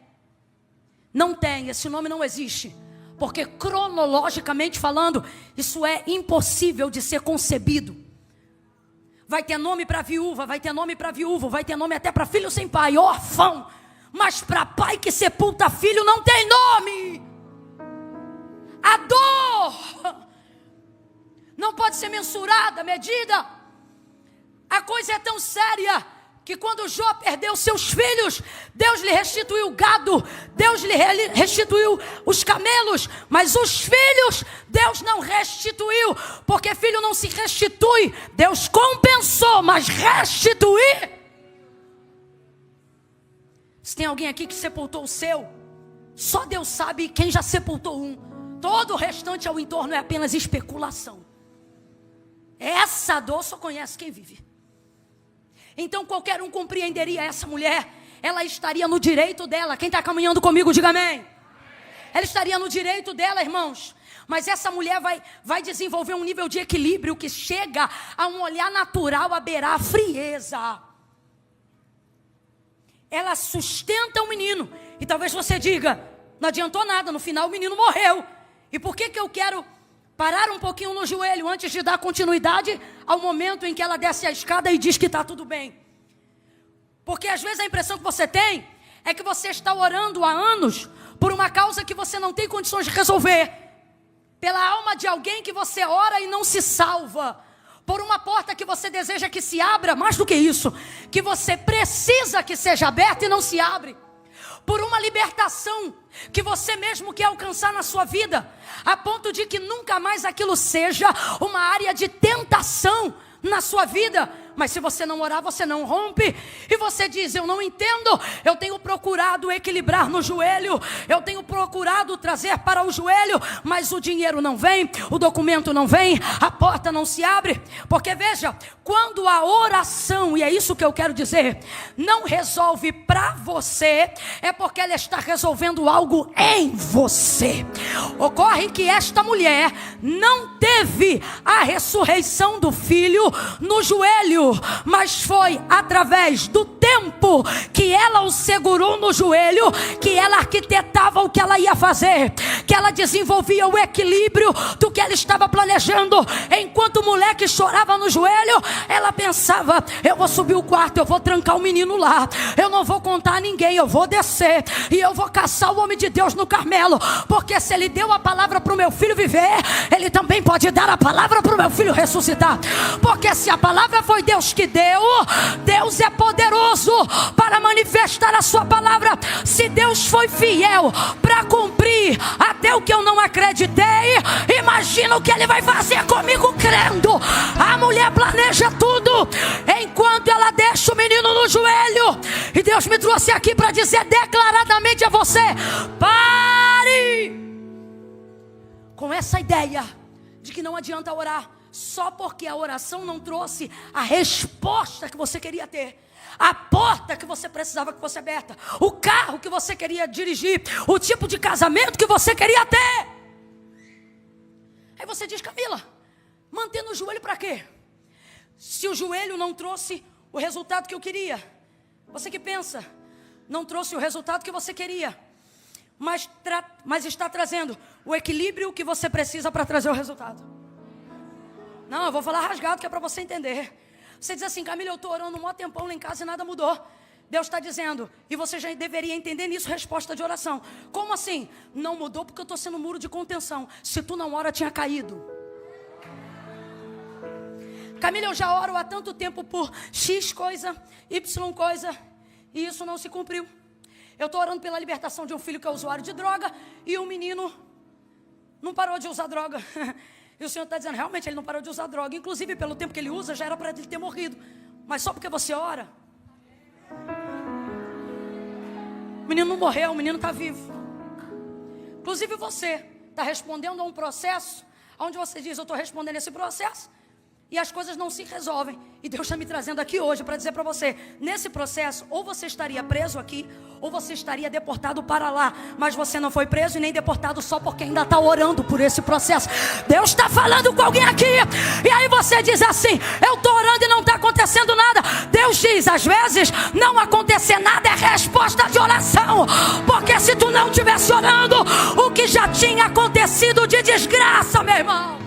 Não tem, esse nome não existe. Porque cronologicamente falando, isso é impossível de ser concebido. Vai ter nome para viúva, vai ter nome para viúvo, vai ter nome até para filho sem pai, órfão. Mas para pai que sepulta filho não tem nome. A dor não pode ser mensurada, medida. A coisa é tão séria que quando Jó perdeu seus filhos, Deus lhe restituiu o gado, Deus lhe restituiu os camelos, mas os filhos Deus não restituiu, porque filho não se restitui. Deus compensou, mas restituir. Se tem alguém aqui que sepultou o seu, só Deus sabe quem já sepultou um. Todo o restante ao entorno é apenas especulação. Essa dor só conhece quem vive. Então qualquer um compreenderia essa mulher. Ela estaria no direito dela. Quem está caminhando comigo, diga amém. Ela estaria no direito dela, irmãos. Mas essa mulher vai desenvolver um nível de equilíbrio que chega a um olhar natural a beirar a frieza. Ela sustenta o menino. E talvez você diga, não adiantou nada, no final o menino morreu. E por que eu quero parar um pouquinho no joelho antes de dar continuidade ao momento em que ela desce a escada e diz que está tudo bem? Porque às vezes a impressão que você tem é que você está orando há anos por uma causa que você não tem condições de resolver, pela alma de alguém que você ora e não se salva, por uma porta que você deseja que se abra, mais do que isso, que você precisa que seja aberta e não se abre, por uma libertação que você mesmo quer alcançar na sua vida, a ponto de que nunca mais aquilo seja uma área de tentação na sua vida. Mas se você não orar, você não rompe. E você diz, eu não entendo. Eu tenho procurado equilibrar no joelho, eu tenho procurado trazer para o joelho, mas o dinheiro não vem, o documento não vem, a porta não se abre. Porque veja, quando a oração, e é isso que eu quero dizer, não resolve para você, é porque ela está resolvendo algo em você. Ocorre que esta mulher não teve a ressurreição do filho no joelho, mas foi através do tempo que ela o segurou no joelho, que ela arquitetava o que ela ia fazer, que ela desenvolvia o equilíbrio do que ela estava planejando. Enquanto o moleque chorava no joelho, ela pensava, eu vou subir o quarto, eu vou trancar o menino lá, eu não vou contar a ninguém, eu vou descer e eu vou caçar o homem de Deus no Carmelo, porque se ele deu a palavra para o meu filho viver, ele também pode dar a palavra para o meu filho ressuscitar. Porque se a palavra foi Deus que deu, Deus é poderoso para manifestar a sua palavra. Se Deus foi fiel para cumprir até o que eu não acreditei, imagina o que ele vai fazer comigo crendo. A mulher planeja tudo enquanto ela deixa o menino no joelho. E Deus me trouxe aqui para dizer declaradamente a você: pare com essa ideia de que não adianta orar só porque a oração não trouxe a resposta que você queria ter, a porta que você precisava que fosse aberta, o carro que você queria dirigir, o tipo de casamento que você queria ter. Aí você diz, Camila, manter no joelho para quê? Se o joelho não trouxe o resultado que eu queria. Você que pensa, não trouxe o resultado que você queria, mas está trazendo o equilíbrio que você precisa para trazer o resultado. Não, eu vou falar rasgado que é para você entender. Você diz assim, Camila, eu estou orando um maior tempão lá em casa e nada mudou. Deus está dizendo, e você já deveria entender nisso, resposta de oração. Como assim? Não mudou porque eu estou sendo muro de contenção. Se tu não ora, tinha caído. Camila, eu já oro há tanto tempo por X coisa, Y coisa, e isso não se cumpriu. Eu estou orando pela libertação de um filho que é usuário de droga, e o menino não parou de usar droga. E o Senhor está dizendo, realmente ele não parou de usar droga. Inclusive pelo tempo que ele usa, já era para ele ter morrido. Mas só porque você ora, o menino não morreu, o menino está vivo. Inclusive você está respondendo a um processo onde você diz, eu estou respondendo esse processo e as coisas não se resolvem. E Deus está me trazendo aqui hoje para dizer para você, nesse processo, ou você estaria preso aqui, ou você estaria deportado para lá. Mas você não foi preso e nem deportado só porque ainda está orando por esse processo. Deus está falando com alguém aqui. E aí você diz assim, eu estou orando e não está acontecendo nada. Deus diz, às vezes, não acontecer nada é resposta de oração. Porque se tu não estivesse orando, o que já tinha acontecido de desgraça, meu irmão.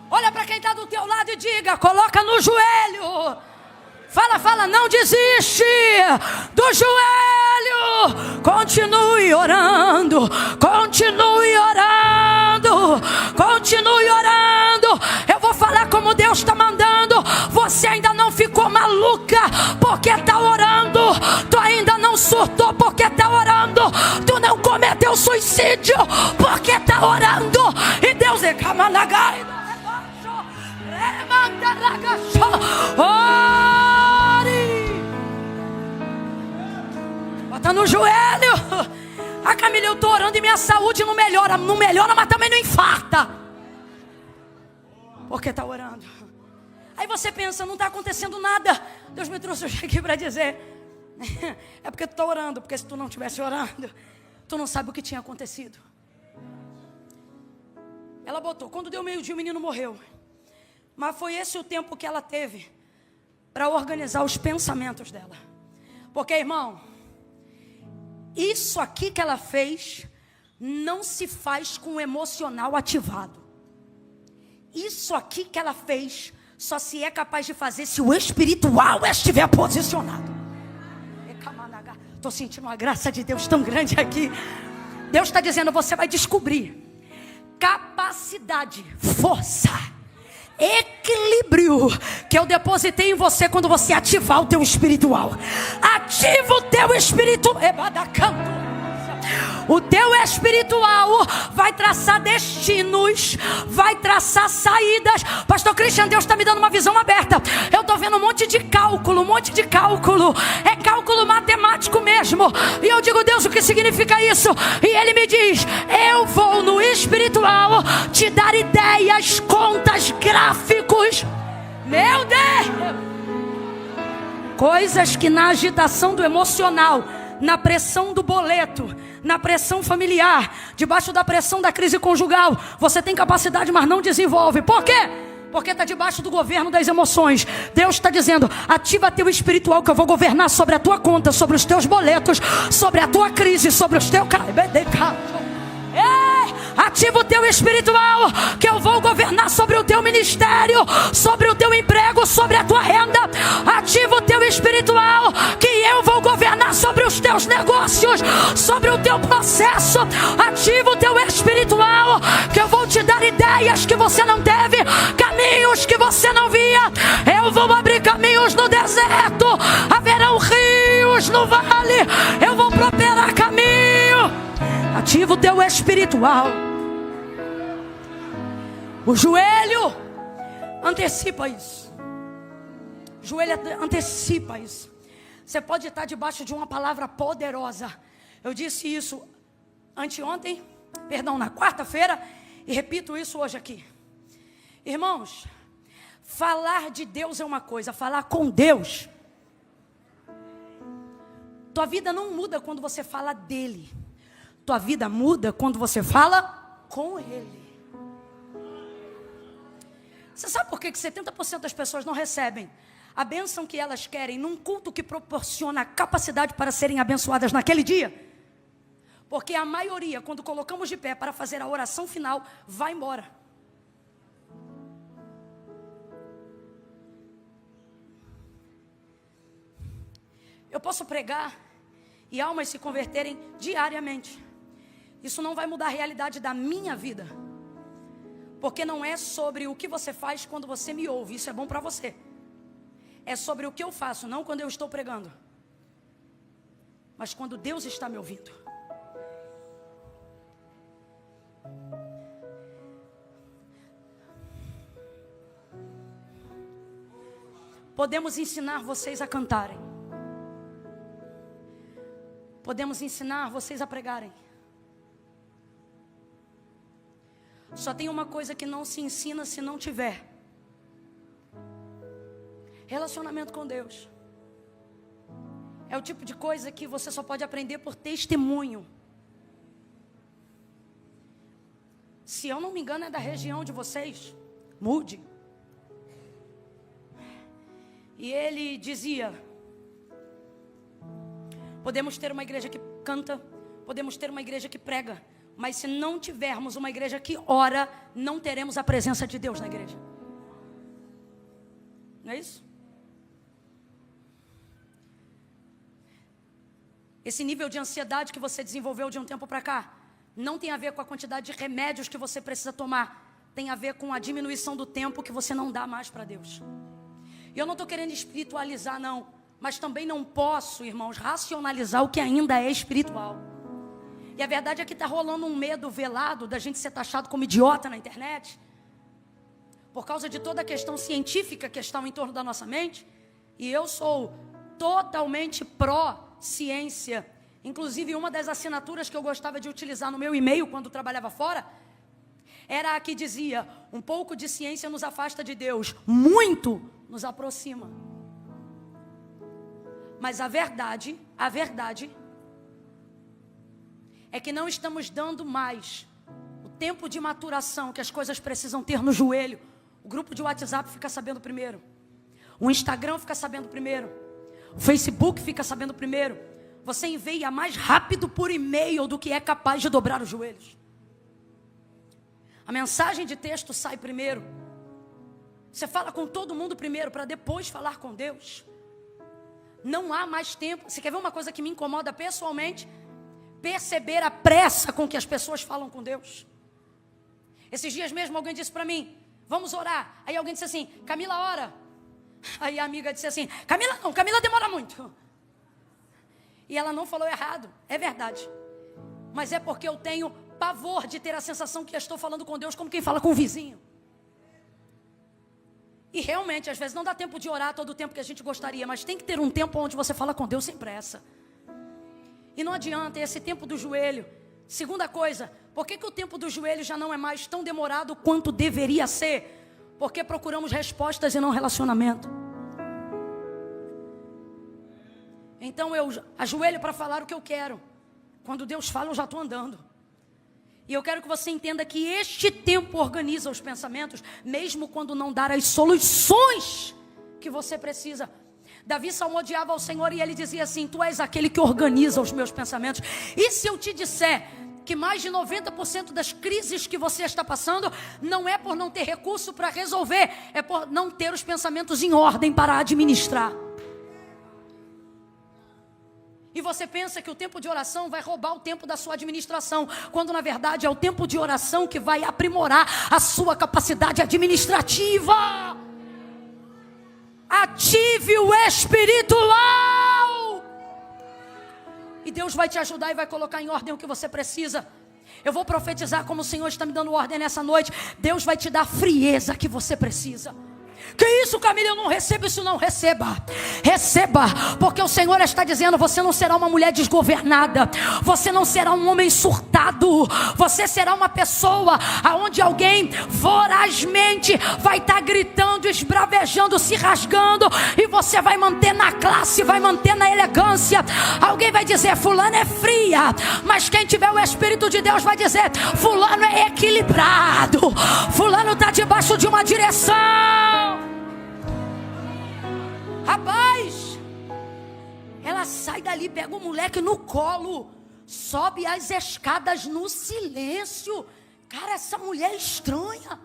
Olha para quem está do teu lado e diga, coloca no joelho. Fala, não desiste do joelho. Continue orando. Continue orando. Continue orando. Eu vou falar como Deus está mandando. Você ainda não ficou maluca porque está orando. Tu ainda não surtou porque está orando. Tu não cometeu suicídio porque está orando. E Deus é camalagai. Ore. Bota no joelho. A Camila, eu estou orando e minha saúde não melhora. Não melhora, mas também não infarta. Porque está orando. Aí você pensa, não está acontecendo nada. Deus me trouxe hoje aqui para dizer. É porque tu está orando. Porque se tu não estivesse orando, tu não sabe o que tinha acontecido. Ela botou, quando deu meio-dia o menino morreu. Mas foi esse o tempo que ela teve para organizar os pensamentos dela. Porque, irmão, isso aqui que ela fez não se faz com o emocional ativado. Isso aqui que ela fez só se é capaz de fazer se o espiritual estiver posicionado. Estou sentindo uma graça de Deus tão grande aqui. Deus está dizendo, você vai descobrir capacidade, força, equilíbrio que eu depositei em você quando você ativar o teu espiritual. Ativa o teu espiritual. O teu espiritual vai traçar destinos, vai traçar saídas. Pastor Cristian, Deus está me dando uma visão aberta. Eu estou vendo um monte de cálculo, é cálculo matemático mesmo. E eu digo, Deus, o que significa isso? E Ele me diz, eu vou no espiritual te dar ideias, contas, gráficos. Meu Deus! Coisas que na agitação do emocional, na pressão do boleto, na pressão familiar, debaixo da pressão da crise conjugal, você tem capacidade, mas não desenvolve. Por quê? Porque está debaixo do governo das emoções. Deus está dizendo, ativa teu espiritual que eu vou governar sobre a tua conta, sobre os teus boletos, sobre a tua crise, sobre os teus... Ativa o teu espiritual que eu vou governar sobre o teu ministério, sobre o teu emprego, sobre a tua renda. Ativa o teu espiritual que eu vou governar sobre os teus negócios, sobre o teu processo. Ativa o teu espiritual que eu vou te dar ideias que você não teve, caminhos que você não via. Eu vou abrir caminhos no deserto, haverão rios no vale, eu vou prosperar caminho. Ativa o teu espiritual. O joelho antecipa isso. O joelho antecipa isso. Você pode estar debaixo de uma palavra poderosa. Eu disse isso na quarta-feira, e repito isso hoje aqui. Irmãos, falar de Deus é uma coisa, falar com Deus. Tua vida não muda quando você fala dele. Tua vida muda quando você fala com Ele. Você sabe por que 70% das pessoas não recebem a bênção que elas querem num culto que proporciona a capacidade para serem abençoadas naquele dia? Porque a maioria, quando colocamos de pé para fazer a oração final, vai embora. Eu posso pregar e almas se converterem diariamente. Isso não vai mudar a realidade da minha vida. Porque não é sobre o que você faz quando você me ouve. Isso é bom para você. É sobre o que eu faço, não quando eu estou pregando, mas quando Deus está me ouvindo. Podemos ensinar vocês a cantarem. Podemos ensinar vocês a pregarem. Só tem uma coisa que não se ensina se não tiver relacionamento com Deus. É o tipo de coisa que você só pode aprender por testemunho. Se eu não me engano, é da região de vocês, Mude. E ele dizia: podemos ter uma igreja que canta, podemos ter uma igreja que prega, mas se não tivermos uma igreja que ora, não teremos a presença de Deus na igreja. Não é isso? Esse nível de ansiedade que você desenvolveu de um tempo para cá não tem a ver com a quantidade de remédios que você precisa tomar. Tem a ver com a diminuição do tempo que você não dá mais para Deus. E eu não estou querendo espiritualizar, não. Mas também não posso, irmãos, racionalizar o que ainda é espiritual. E a verdade é que está rolando um medo velado da gente ser taxado como idiota na internet. Por causa de toda a questão científica que está em torno da nossa mente. E eu sou totalmente pró-ciência. Inclusive, uma das assinaturas que eu gostava de utilizar no meu e-mail quando trabalhava fora era a que dizia: um pouco de ciência nos afasta de Deus, muito nos aproxima. Mas a verdade é que não estamos dando mais o tempo de maturação que as coisas precisam ter no joelho. O grupo de WhatsApp fica sabendo primeiro. O Instagram fica sabendo primeiro. O Facebook fica sabendo primeiro. Você envia mais rápido por e-mail do que é capaz de dobrar os joelhos. A mensagem de texto sai primeiro. Você fala com todo mundo primeiro para depois falar com Deus. Não há mais tempo. Você quer ver uma coisa que me incomoda pessoalmente? Perceber a pressa com que as pessoas falam com Deus. Esses dias mesmo alguém disse para mim: vamos orar. Aí alguém disse assim: Camila, ora. Aí a amiga disse assim: Camila não, Camila demora muito. E ela não falou errado, é verdade. Mas é porque eu tenho pavor de ter a sensação que eu estou falando com Deus como quem fala com o vizinho. E realmente, às vezes não dá tempo de orar todo o tempo que a gente gostaria, mas tem que ter um tempo onde você fala com Deus sem pressa. E não adianta esse tempo do joelho. Segunda coisa, por que o tempo do joelho já não é mais tão demorado quanto deveria ser? Porque procuramos respostas e não relacionamento. Então eu ajoelho para falar o que eu quero. Quando Deus fala, eu já estou andando. E eu quero que você entenda que este tempo organiza os pensamentos, mesmo quando não dar as soluções que você precisa. Davi salmodiava ao Senhor e ele dizia assim: tu és aquele que organiza os meus pensamentos. E se eu te disser que mais de 90% das crises que você está passando não é por não ter recurso para resolver, é por não ter os pensamentos em ordem para administrar. E você pensa que o tempo de oração vai roubar o tempo da sua administração, quando na verdade é o tempo de oração que vai aprimorar a sua capacidade administrativa. Ative o espiritual. E Deus vai te ajudar e vai colocar em ordem o que você precisa. Eu vou profetizar como o Senhor está me dando ordem nessa noite. Deus vai te dar a frieza que você precisa. Que isso, Camila, eu não recebo isso não. Receba, porque o Senhor está dizendo: você não será uma mulher desgovernada, você não será um homem surtado, você será uma pessoa aonde alguém vorazmente vai estar gritando, esbravejando, se rasgando, e você vai manter na classe, vai manter na elegância. Alguém vai dizer: fulano é fria, mas quem tiver o Espírito de Deus vai dizer: fulano é equilibrado, fulano está debaixo de uma direção. Rapaz, ela sai dali, pega o moleque no colo, sobe as escadas no silêncio. Cara, essa mulher é estranha.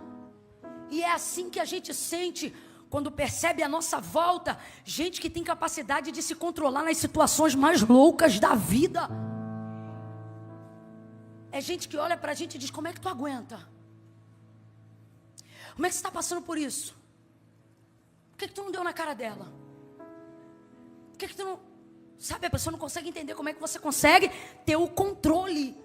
E é assim que a gente sente quando percebe à nossa volta gente que tem capacidade de se controlar nas situações mais loucas da vida. É gente que olha pra gente e diz: como é que tu aguenta? Como é que você está passando por isso? Por que tu não deu na cara dela? Por que tu não... Sabe, a pessoa não consegue entender como é que você consegue ter o controle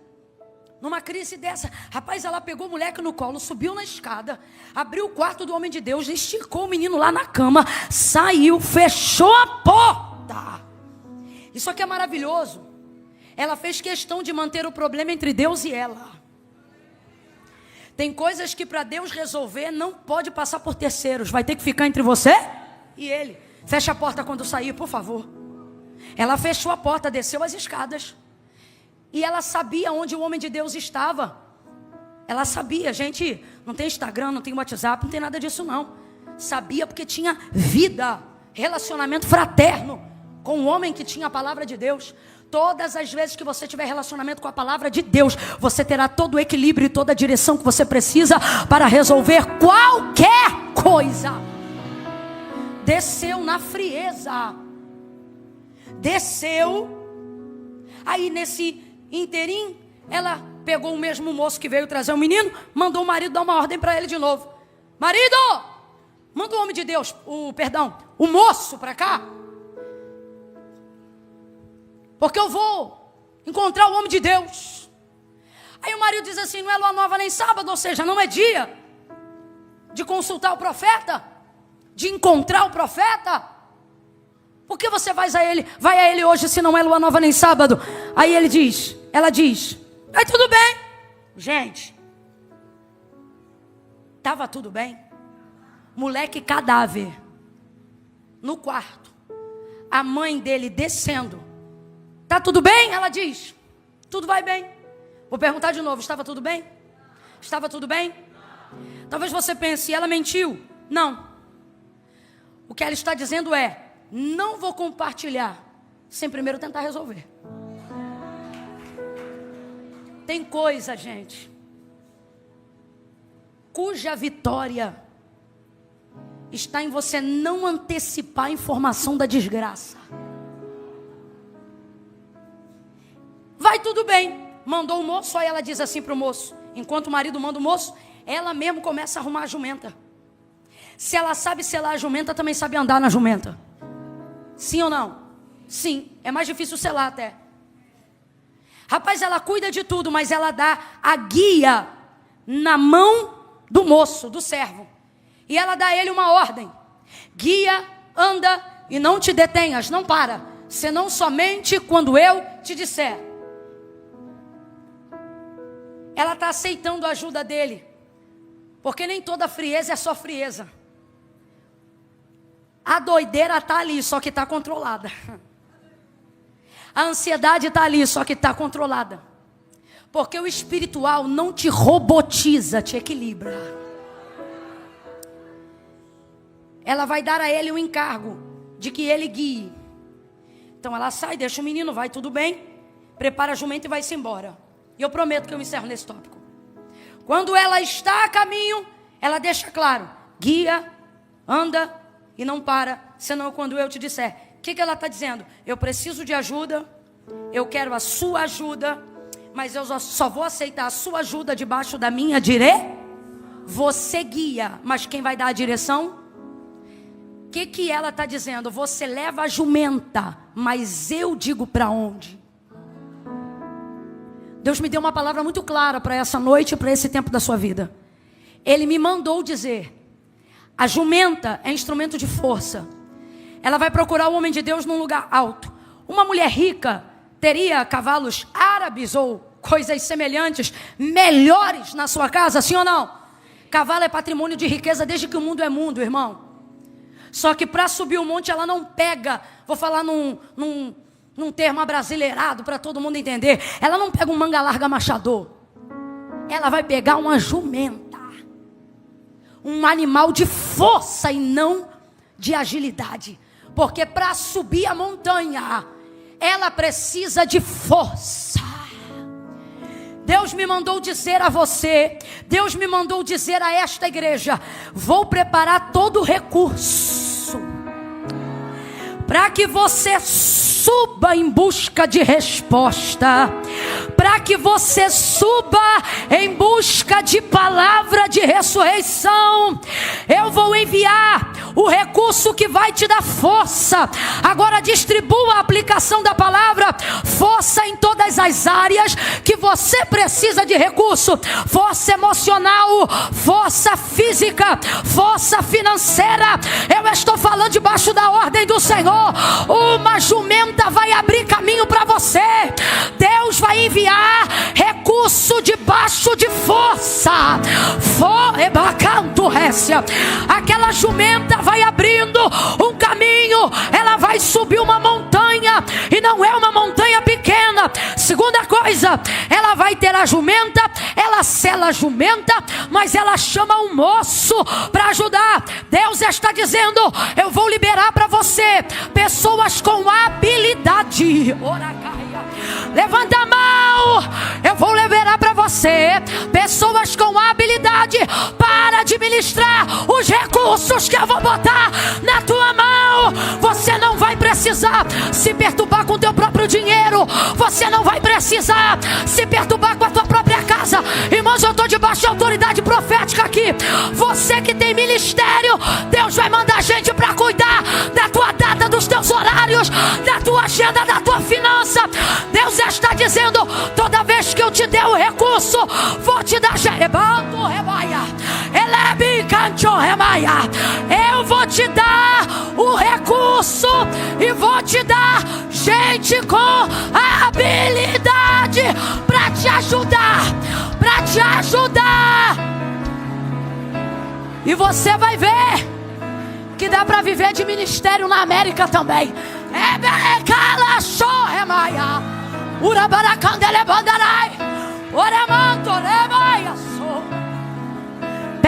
numa crise dessa. Rapaz, ela pegou o moleque no colo, subiu na escada, abriu o quarto do homem de Deus, esticou o menino lá na cama, saiu, fechou a porta. Isso aqui é maravilhoso. Ela fez questão de manter o problema entre Deus e ela. Tem coisas que para Deus resolver não pode passar por terceiros, vai ter que ficar entre você e ele. Fecha a porta quando sair, por favor. Ela fechou a porta, desceu as escadas. E ela sabia onde o homem de Deus estava. Ela sabia, gente, não tem Instagram, não tem WhatsApp, não tem nada disso não. Sabia porque tinha vida, relacionamento fraterno com o homem que tinha a palavra de Deus. Todas as vezes que você tiver relacionamento com a palavra de Deus, você terá todo o equilíbrio e toda a direção que você precisa para resolver qualquer coisa. Desceu na frieza. Desceu. Aí nesse inteirinho, ela pegou o mesmo moço que veio trazer o menino, mandou o marido dar uma ordem para ele de novo. Marido, manda o homem de Deus, o moço para cá. Porque eu vou encontrar o homem de Deus. Aí o marido diz assim, não é lua nova nem sábado, ou seja, não é dia de consultar o profeta, de encontrar o profeta. Por que você vai a ele hoje se não é lua nova nem sábado? Aí ela diz, aí tudo bem. Gente, estava tudo bem. Moleque cadáver no quarto, a mãe dele descendo. Tá tudo bem? Ela diz, tudo vai bem. Vou perguntar de novo, estava tudo bem? Estava tudo bem? Talvez você pense, ela mentiu? Não. O que ela está dizendo é, não vou compartilhar sem primeiro tentar resolver. Tem coisa, gente, cuja vitória está em você não antecipar a informação da desgraça. Vai tudo bem. Mandou o moço, aí ela diz assim para o moço. Enquanto o marido manda o moço, ela mesmo começa a arrumar a jumenta. Se ela sabe selar a jumenta, também sabe andar na jumenta. Sim ou não? Sim, é mais difícil selar até. Rapaz, ela cuida de tudo, mas ela dá a guia na mão do moço, do servo. E ela dá a ele uma ordem. Guia, anda e não te detenhas, não para. Senão somente quando eu te disser. Ela está aceitando a ajuda dele. Porque nem toda frieza é só frieza. A doideira está ali, só que está controlada. A ansiedade está ali, só que está controlada. Porque o espiritual não te robotiza, te equilibra. Ela vai dar a ele o encargo de que ele guie. Então ela sai, deixa o menino, vai tudo bem. Prepara a jumenta e vai-se embora. E eu prometo que eu encerro nesse tópico. Quando ela está a caminho, ela deixa claro. Guia, anda e não para, senão quando eu te disser. O que ela está dizendo? Eu preciso de ajuda, eu quero a sua ajuda, mas eu só vou aceitar a sua ajuda debaixo da minha direção. Você guia, mas quem vai dar a direção? O que ela está dizendo? Você leva a jumenta, mas eu digo para onde? Deus me deu uma palavra muito clara para essa noite e para esse tempo da sua vida. Ele me mandou dizer, a jumenta é instrumento de força. Ela vai procurar o homem de Deus num lugar alto. Uma mulher rica teria cavalos árabes ou coisas semelhantes, melhores na sua casa, sim ou não? Cavalo é patrimônio de riqueza desde que o mundo é mundo, irmão. Só que para subir o monte ela não pega, vou falar num termo abrasileirado para todo mundo entender. Ela não pega um manga larga machador. Ela vai pegar uma jumenta. Um animal de força e não de agilidade. Porque para subir a montanha, ela precisa de força. Deus me mandou dizer a você, Deus me mandou dizer a esta igreja, vou preparar todo o recurso para que você suba em busca de resposta, para que você suba em busca de palavra de ressurreição. Eu vou enviar o recurso que vai te dar força. Agora distribua a aplicação da palavra, força em todas as áreas que você precisa de recurso, força emocional, força física, força financeira. Eu estou falando debaixo da ordem do Senhor. Uma jumenta vai abrir caminho para você. Deus vai enviar recurso debaixo de força. Aquela jumenta vai abrindo um caminho. Ela vai subir uma montanha, e não é uma montanha pequena. Segunda coisa, ela vai ter a jumenta, ela sela a jumenta, mas ela chama um moço para ajudar. Deus está dizendo, eu vou liberar para você pessoas com habilidade. Levanta a mão. Eu vou liberar para você pessoas com habilidade para administrar os recursos que eu vou botar na tua mão. Você não vai precisar precisar se perturbar com o teu próprio dinheiro. Você não vai precisar se perturbar com a tua própria casa. Irmãos, eu estou debaixo de autoridade profética aqui. Você que tem ministério, Deus vai mandar gente para cuidar da tua data, dos teus horários, da tua agenda, da tua finança. Deus já está dizendo: toda vez que eu te der o recurso, vou te dar eu vou te dar o recurso e vou te dar gente com a habilidade para te ajudar, E você vai ver que dá para viver de ministério na América também.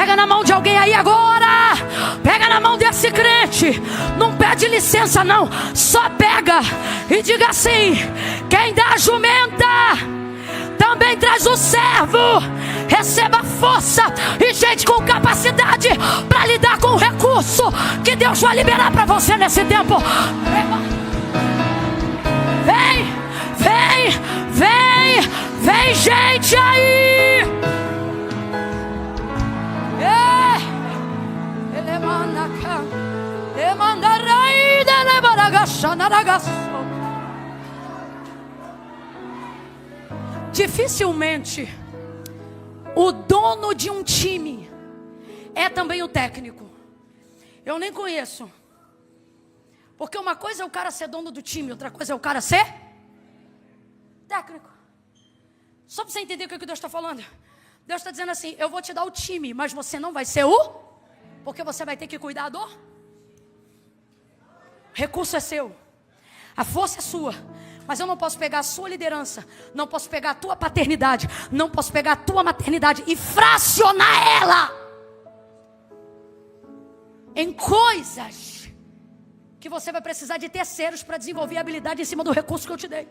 Pega na mão de alguém aí agora. Pega na mão desse crente. Não pede licença não. Só pega e diga assim: quem dá a jumenta também traz o servo. Receba força e gente com capacidade para lidar com o recurso que Deus vai liberar para você nesse tempo. Vem gente aí. Dificilmente o dono de um time é também o técnico. Eu nem conheço. Porque uma coisa é o cara ser dono do time, outra coisa é o cara ser técnico. Só para você entender o que Deus está falando. Deus está dizendo assim: eu vou te dar o time, mas você não vai ser porque você vai ter que cuidar do recurso é seu, a força é sua. Mas eu não posso pegar a sua liderança, não posso pegar a tua paternidade, não posso pegar a tua maternidade e fracionar ela em coisas que você vai precisar de terceiros para desenvolver a habilidade em cima do recurso que eu te dei.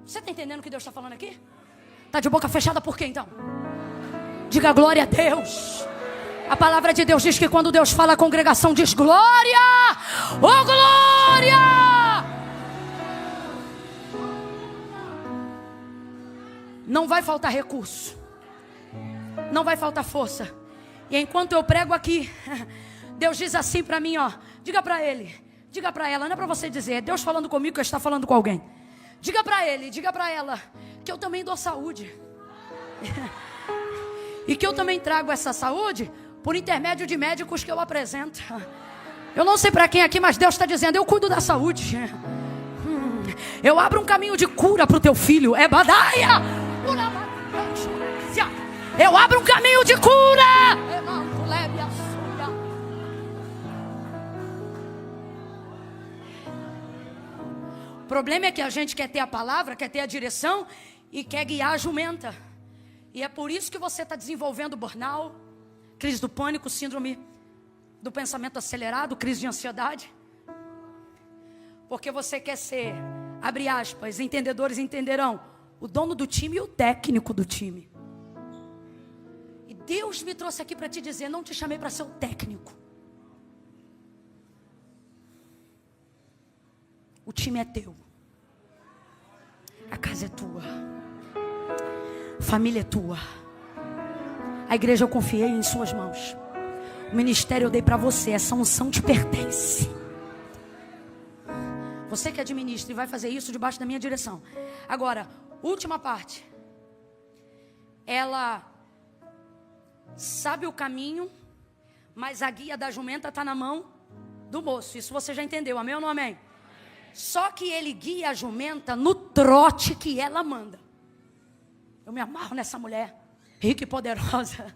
Você está entendendo o que Deus está falando aqui? Está de boca fechada por quê então? Diga glória a Deus. A palavra de Deus diz que quando Deus fala, a congregação diz glória. Oh glória. Não vai faltar recurso, não vai faltar força. E enquanto eu prego aqui, Deus diz assim para mim, ó: diga para ele, diga para ela. Não é para você dizer, é Deus falando comigo que está falando com alguém. Diga para ele, diga para ela que eu também dou saúde. E que eu também trago essa saúde por intermédio de médicos que eu apresento. Eu não sei para quem aqui, mas Deus está dizendo: eu cuido da saúde. Eu abro um caminho de cura para o teu filho. É badaia. Eu abro um caminho de cura. O problema é que a gente quer ter a palavra, quer ter a direção e quer guiar a jumenta. E é por isso que você está desenvolvendo burnout, crise do pânico, síndrome do pensamento acelerado, crise de ansiedade. Porque você quer ser, abre aspas, entendedores entenderão, o dono do time e o técnico do time. E Deus me trouxe aqui para te dizer: não te chamei para ser o técnico. O time é teu. A casa é tua. A família é tua. A igreja eu confiei em suas mãos. O ministério eu dei para você. Essa unção te pertence. Você que administra e vai fazer isso debaixo da minha direção. Agora, última parte. Ela sabe o caminho, mas a guia da jumenta está na mão do moço. Isso você já entendeu, amém ou não amém? Só que ele guia a jumenta no trote que ela manda. Eu me amarro nessa mulher, rica e poderosa.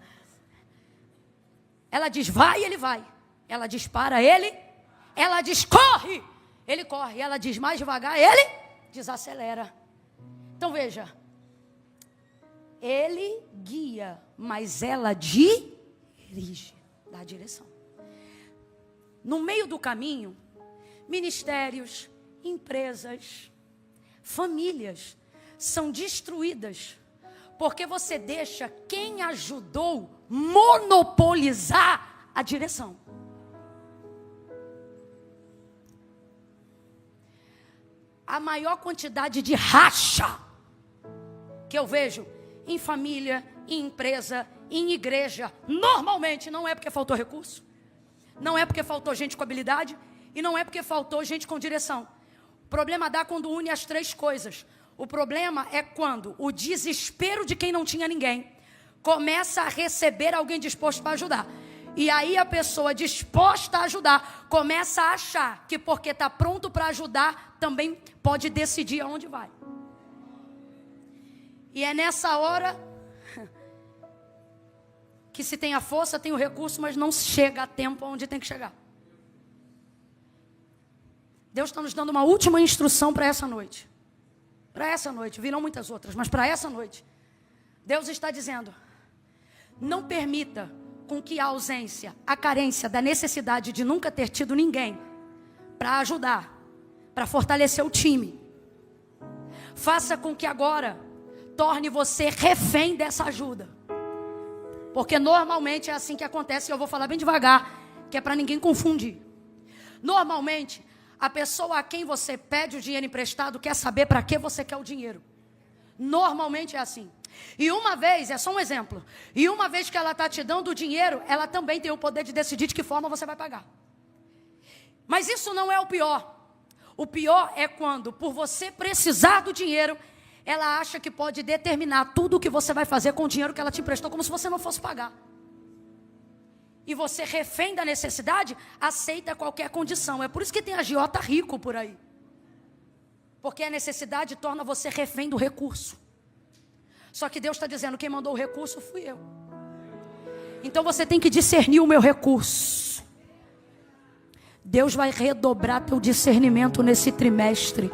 Ela diz vai, ele vai. Ela diz para, ela diz corre, ele corre. Ela diz mais devagar, ele desacelera. Então veja, ele guia, mas ela dirige, dá a direção. No meio do caminho, ministérios, empresas, famílias são destruídas porque você deixa quem ajudou monopolizar a direção. a maior quantidade de racha que eu vejo em família, em empresa, em igreja, normalmente não é porque faltou recurso, não é porque faltou gente com habilidade e não é porque faltou gente com direção. O problema dá quando une as três coisas. O problema é quando o desespero de quem não tinha ninguém começa a receber alguém disposto para ajudar. E aí a pessoa disposta a ajudar começa a achar que porque está pronto para ajudar, também pode decidir aonde vai. E é nessa hora que se tem a força, tem o recurso, mas não chega a tempo onde tem que chegar. Deus está nos dando uma última instrução para essa noite. Para essa noite, virão muitas outras, mas para essa noite. Deus está dizendo: não permita com que a ausência, a carência da necessidade de nunca ter tido ninguém para ajudar, para fortalecer o time, faça com que agora torne você refém dessa ajuda. Porque normalmente é assim que acontece, e eu vou falar bem devagar, que é para ninguém confundir. Normalmente, a pessoa a quem você pede o dinheiro emprestado quer saber para que você quer o dinheiro. Normalmente é assim. E uma vez, é só um exemplo, e uma vez que ela está te dando o dinheiro, ela também tem o poder de decidir de que forma você vai pagar. Mas isso não é o pior. O pior é quando, por você precisar do dinheiro, ela acha que pode determinar tudo o que você vai fazer com o dinheiro que ela te emprestou, como se você não fosse pagar. E você, refém da necessidade, aceita qualquer condição. É por isso que tem agiota rico por aí. Porque a necessidade torna você refém do recurso. Só que Deus está dizendo: quem mandou o recurso fui eu. Então você tem que discernir o meu recurso. Deus vai redobrar teu discernimento nesse trimestre.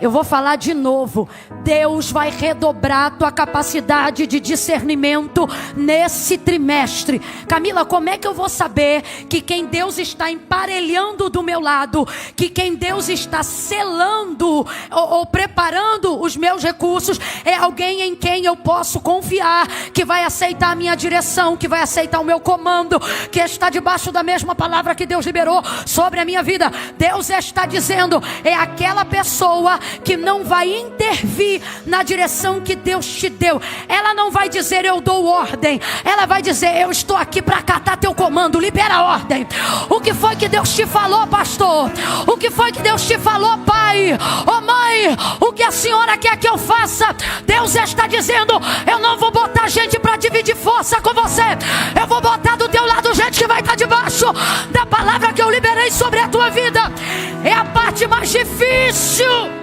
Eu vou falar de novo. Deus vai redobrar a tua capacidade de discernimento nesse trimestre. Camila, como é que eu vou saber que quem Deus está emparelhando do meu lado, que quem Deus está selando ou preparando os meus recursos, é alguém em quem eu posso confiar, que vai aceitar a minha direção, que vai aceitar o meu comando, que está debaixo da mesma palavra que Deus liberou sobre a minha vida? Deus está dizendo: é aquela pessoa que não vai intervir na direção que Deus te deu. Ela não vai dizer eu dou ordem, ela vai dizer eu estou aqui para acatar teu comando, libera a ordem. O que foi que Deus te falou, pastor? O que foi que Deus te falou, pai? Ô mãe, o que a senhora quer que eu faça? Deus está dizendo: eu não vou botar gente para dividir força com você, eu vou botar do teu lado gente que vai estar debaixo da palavra que eu liberei sobre a tua vida. É a parte mais difícil.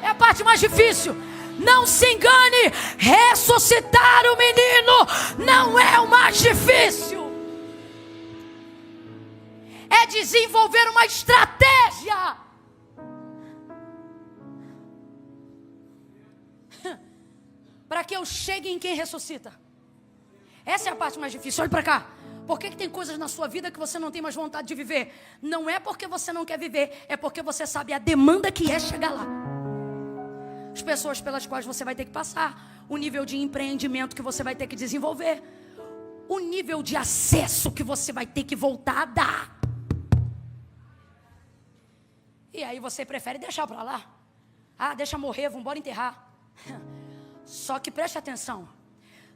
É a parte mais difícil. Não se engane, ressuscitar o menino não é o mais difícil. É desenvolver uma estratégia para que eu chegue em quem ressuscita. Essa é a parte mais difícil. Olha para cá. Por que tem coisas na sua vida que você não tem mais vontade de viver? Não é porque você não quer viver, é porque você sabe a demanda que é chegar lá. As pessoas pelas quais você vai ter que passar, o nível de empreendimento que você vai ter que desenvolver, o nível de acesso que você vai ter que voltar a dar. E aí você prefere deixar para lá. Ah, deixa morrer, vamos embora enterrar. Só que preste atenção,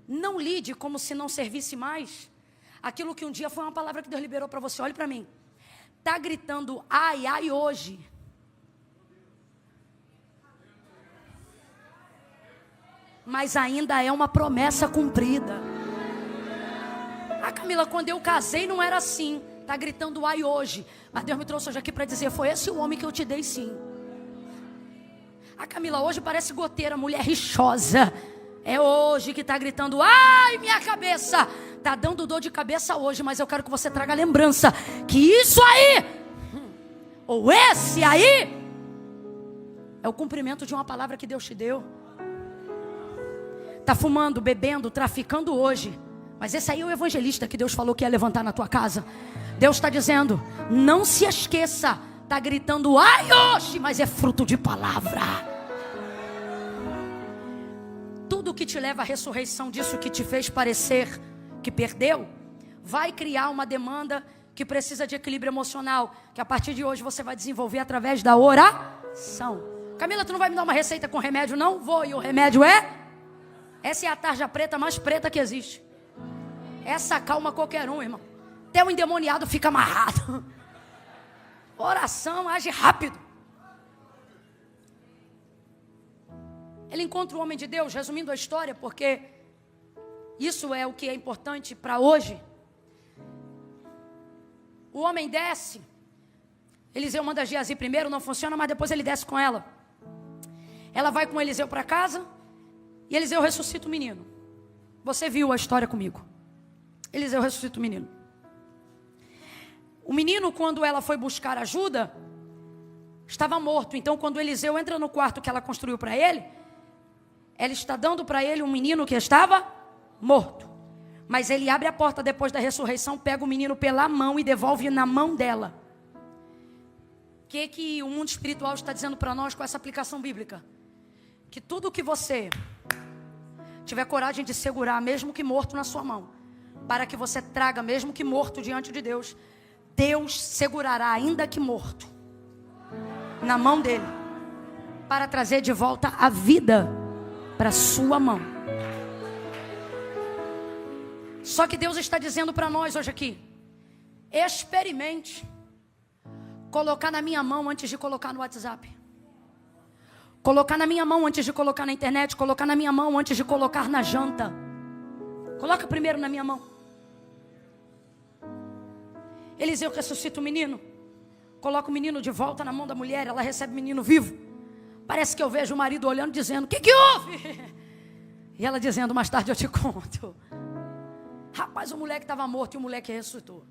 não lide como se não servisse mais aquilo que um dia foi uma palavra que Deus liberou para você. Olhe para mim. Está gritando ai, ai hoje. Mas ainda é uma promessa cumprida. Ah, Camila, quando eu casei não era assim. Está gritando ai hoje. Mas Deus me trouxe hoje aqui para dizer: foi esse o homem que eu te dei, sim. Ah, Camila, hoje parece goteira, mulher rixosa. É hoje que está gritando ai, minha cabeça. Está dando dor de cabeça hoje, mas eu quero que você traga a lembrança que isso aí, ou esse aí, é o cumprimento de uma palavra que Deus te deu. Está fumando, bebendo, traficando hoje, mas esse aí é o evangelista que Deus falou que ia levantar na tua casa. Deus está dizendo: não se esqueça. Está gritando ai hoje, mas é fruto de palavra. Tudo que te leva à ressurreição disso que te fez parecer que perdeu, vai criar uma demanda que precisa de equilíbrio emocional, que a partir de hoje você vai desenvolver através da oração. oração. Camila, tu não vai me dar uma receita com remédio, não? Vou, e o remédio é? Essa é a tarja preta mais preta que existe. Essa calma qualquer um, irmão. Até o endemoniado fica amarrado. Oração age rápido. Ele encontra o homem de Deus, resumindo a história, porque isso é o que é importante para hoje. O homem desce. Eliseu manda Geazi primeiro, não funciona, mas depois ele desce com ela. Ela vai com Eliseu para casa e Eliseu ressuscita o menino. Você viu a história comigo. Eliseu ressuscita o menino. O menino, quando ela foi buscar ajuda, estava morto. Então, quando Eliseu entra no quarto que ela construiu para ele, ela está dando para ele um menino que estava morto. Mas ele abre a porta depois da ressurreição, pega o menino pela mão e devolve na mão dela. O que o mundo espiritual está dizendo para nós com essa aplicação bíblica? Que tudo que você tiver coragem de segurar, mesmo que morto na sua mão, para que você traga, mesmo que morto diante de Deus, Deus segurará, ainda que morto, na mão dele, para trazer de volta a vida para a sua mão. Só que Deus está dizendo para nós hoje aqui: experimente colocar na minha mão antes de colocar no WhatsApp. Colocar na minha mão antes de colocar na internet. Colocar na minha mão antes de colocar na janta. Coloca primeiro na minha mão. Eliseu ressuscita o menino. Coloca o menino de volta na mão da mulher. Ela recebe o menino vivo. Parece que eu vejo o marido olhando, dizendo: o que houve? E ela dizendo: mais tarde eu te conto. Rapaz, o moleque estava morto e o moleque ressuscitou.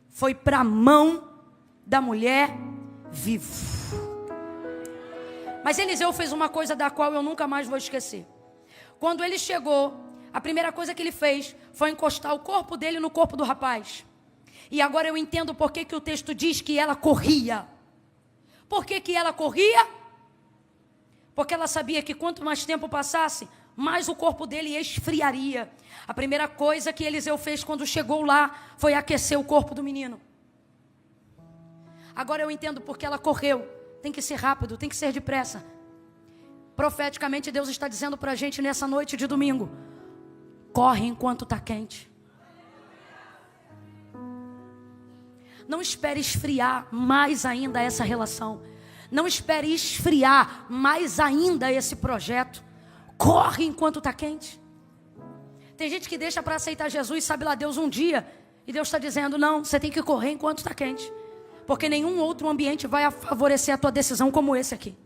Foi para a mão da mulher vivo. Mas Eliseu fez uma coisa da qual eu nunca mais vou esquecer. Quando ele chegou, a primeira coisa que ele fez foi encostar o corpo dele no corpo do rapaz. E agora eu entendo por que o texto diz que ela corria. Por que ela corria? Porque ela sabia que quanto mais tempo passasse, mais o corpo dele esfriaria. A primeira coisa que Eliseu fez quando chegou lá foi aquecer o corpo do menino. Agora eu entendo porque ela correu. Tem que ser rápido, tem que ser depressa. Profeticamente Deus está dizendo para a gente nessa noite de domingo: corre enquanto está quente. Não espere esfriar mais ainda essa relação. Não espere esfriar mais ainda esse projeto. Corre enquanto está quente. Tem gente que deixa para aceitar Jesus, sabe lá Deus, um dia. E Deus está dizendo: não, você tem que correr enquanto está quente. Porque nenhum outro ambiente vai favorecer a tua decisão como esse aqui.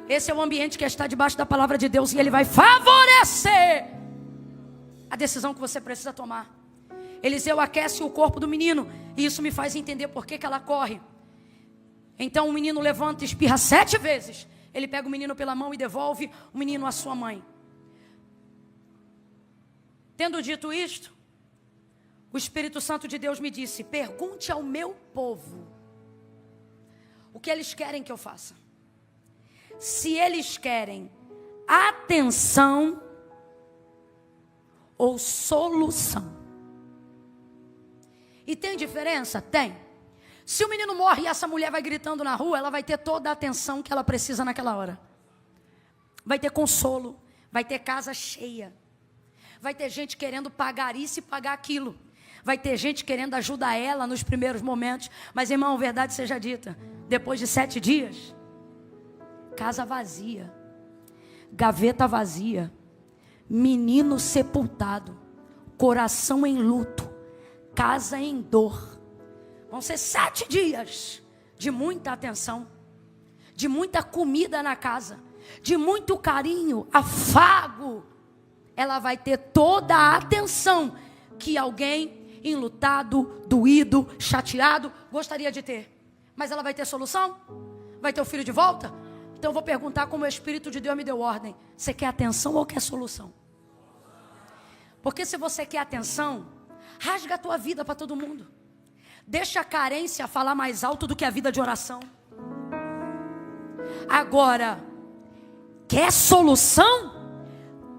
Esse é o ambiente que está debaixo da palavra de Deus. E ele vai favorecer a decisão que você precisa tomar. Eliseu aquece o corpo do menino. E isso me faz entender por que ela corre. Então o menino levanta e espirra 7 vezes. Ele pega o menino pela mão e devolve o menino à sua mãe. Tendo dito isto, o Espírito Santo de Deus me disse: pergunte ao meu povo o que eles querem que eu faça. Se eles querem atenção ou solução. E tem diferença? Tem. Se o menino morre e essa mulher vai gritando na rua, ela vai ter toda a atenção que ela precisa naquela hora. Vai ter consolo, vai ter casa cheia. Vai ter gente querendo pagar isso e pagar aquilo. Vai ter gente querendo ajudar ela nos primeiros momentos. Mas, irmão, verdade seja dita, depois de 7 dias, casa vazia, gaveta vazia, menino sepultado, coração em luto, casa em dor. Vão ser 7 dias de muita atenção, de muita comida na casa, de muito carinho, afago. Ela vai ter toda a atenção que alguém enlutado, doído, chateado gostaria de ter. Mas ela vai ter solução? Vai ter o filho de volta? Então eu vou perguntar como o Espírito de Deus me deu ordem: você quer atenção ou quer solução? Porque se você quer atenção, rasga a tua vida para todo mundo. Deixa a carência falar mais alto do que a vida de oração. Agora, quer solução?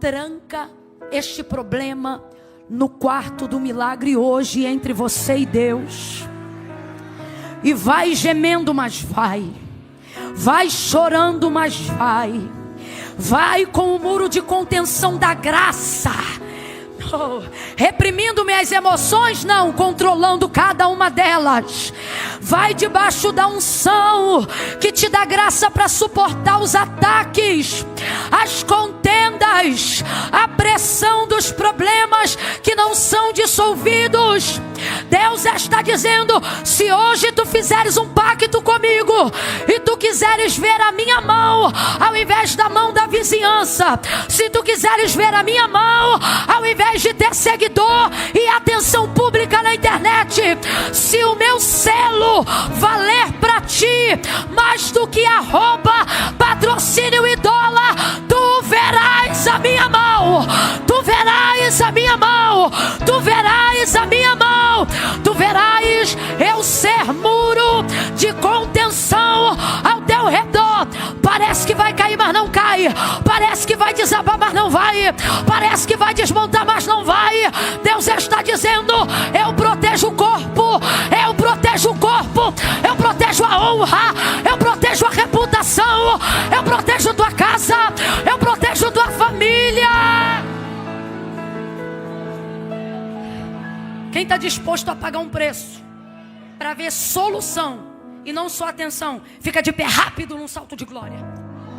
Tranca este problema no quarto do milagre hoje entre você e Deus. E vai gemendo, mas vai. Vai chorando, mas vai. Vai com o muro de contenção da graça. Reprimindo minhas emoções? Não, controlando cada uma delas. Vai debaixo da unção que te dá graça para suportar os ataques, as contendas, a pressão dos problemas que não são dissolvidos. Deus está dizendo: se hoje tu fizeres um pacto comigo e tu quiseres ver a minha mão ao invés da mão da vizinhança, se tu quiseres ver a minha mão ao invés de ter seguidor e atenção pública na internet, se o meu selo valer para ti mais do que arroba, patrocínio e dólar, tu verás a minha mão, tu verás a minha mão, tu verás a minha mão, tu verás eu ser muro de contenção ao teu redor. Parece que vai cair, mas não cai. Parece que vai desabar, mas não vai. Parece que vai desmontar, mas não vai. Deus está dizendo: eu protejo o corpo, eu protejo o corpo, eu protejo a honra, eu protejo a reputação, eu protejo tua casa, eu protejo tua família. Quem está disposto a pagar um preço para ver solução e não só atenção, fica de pé rápido num salto de glória.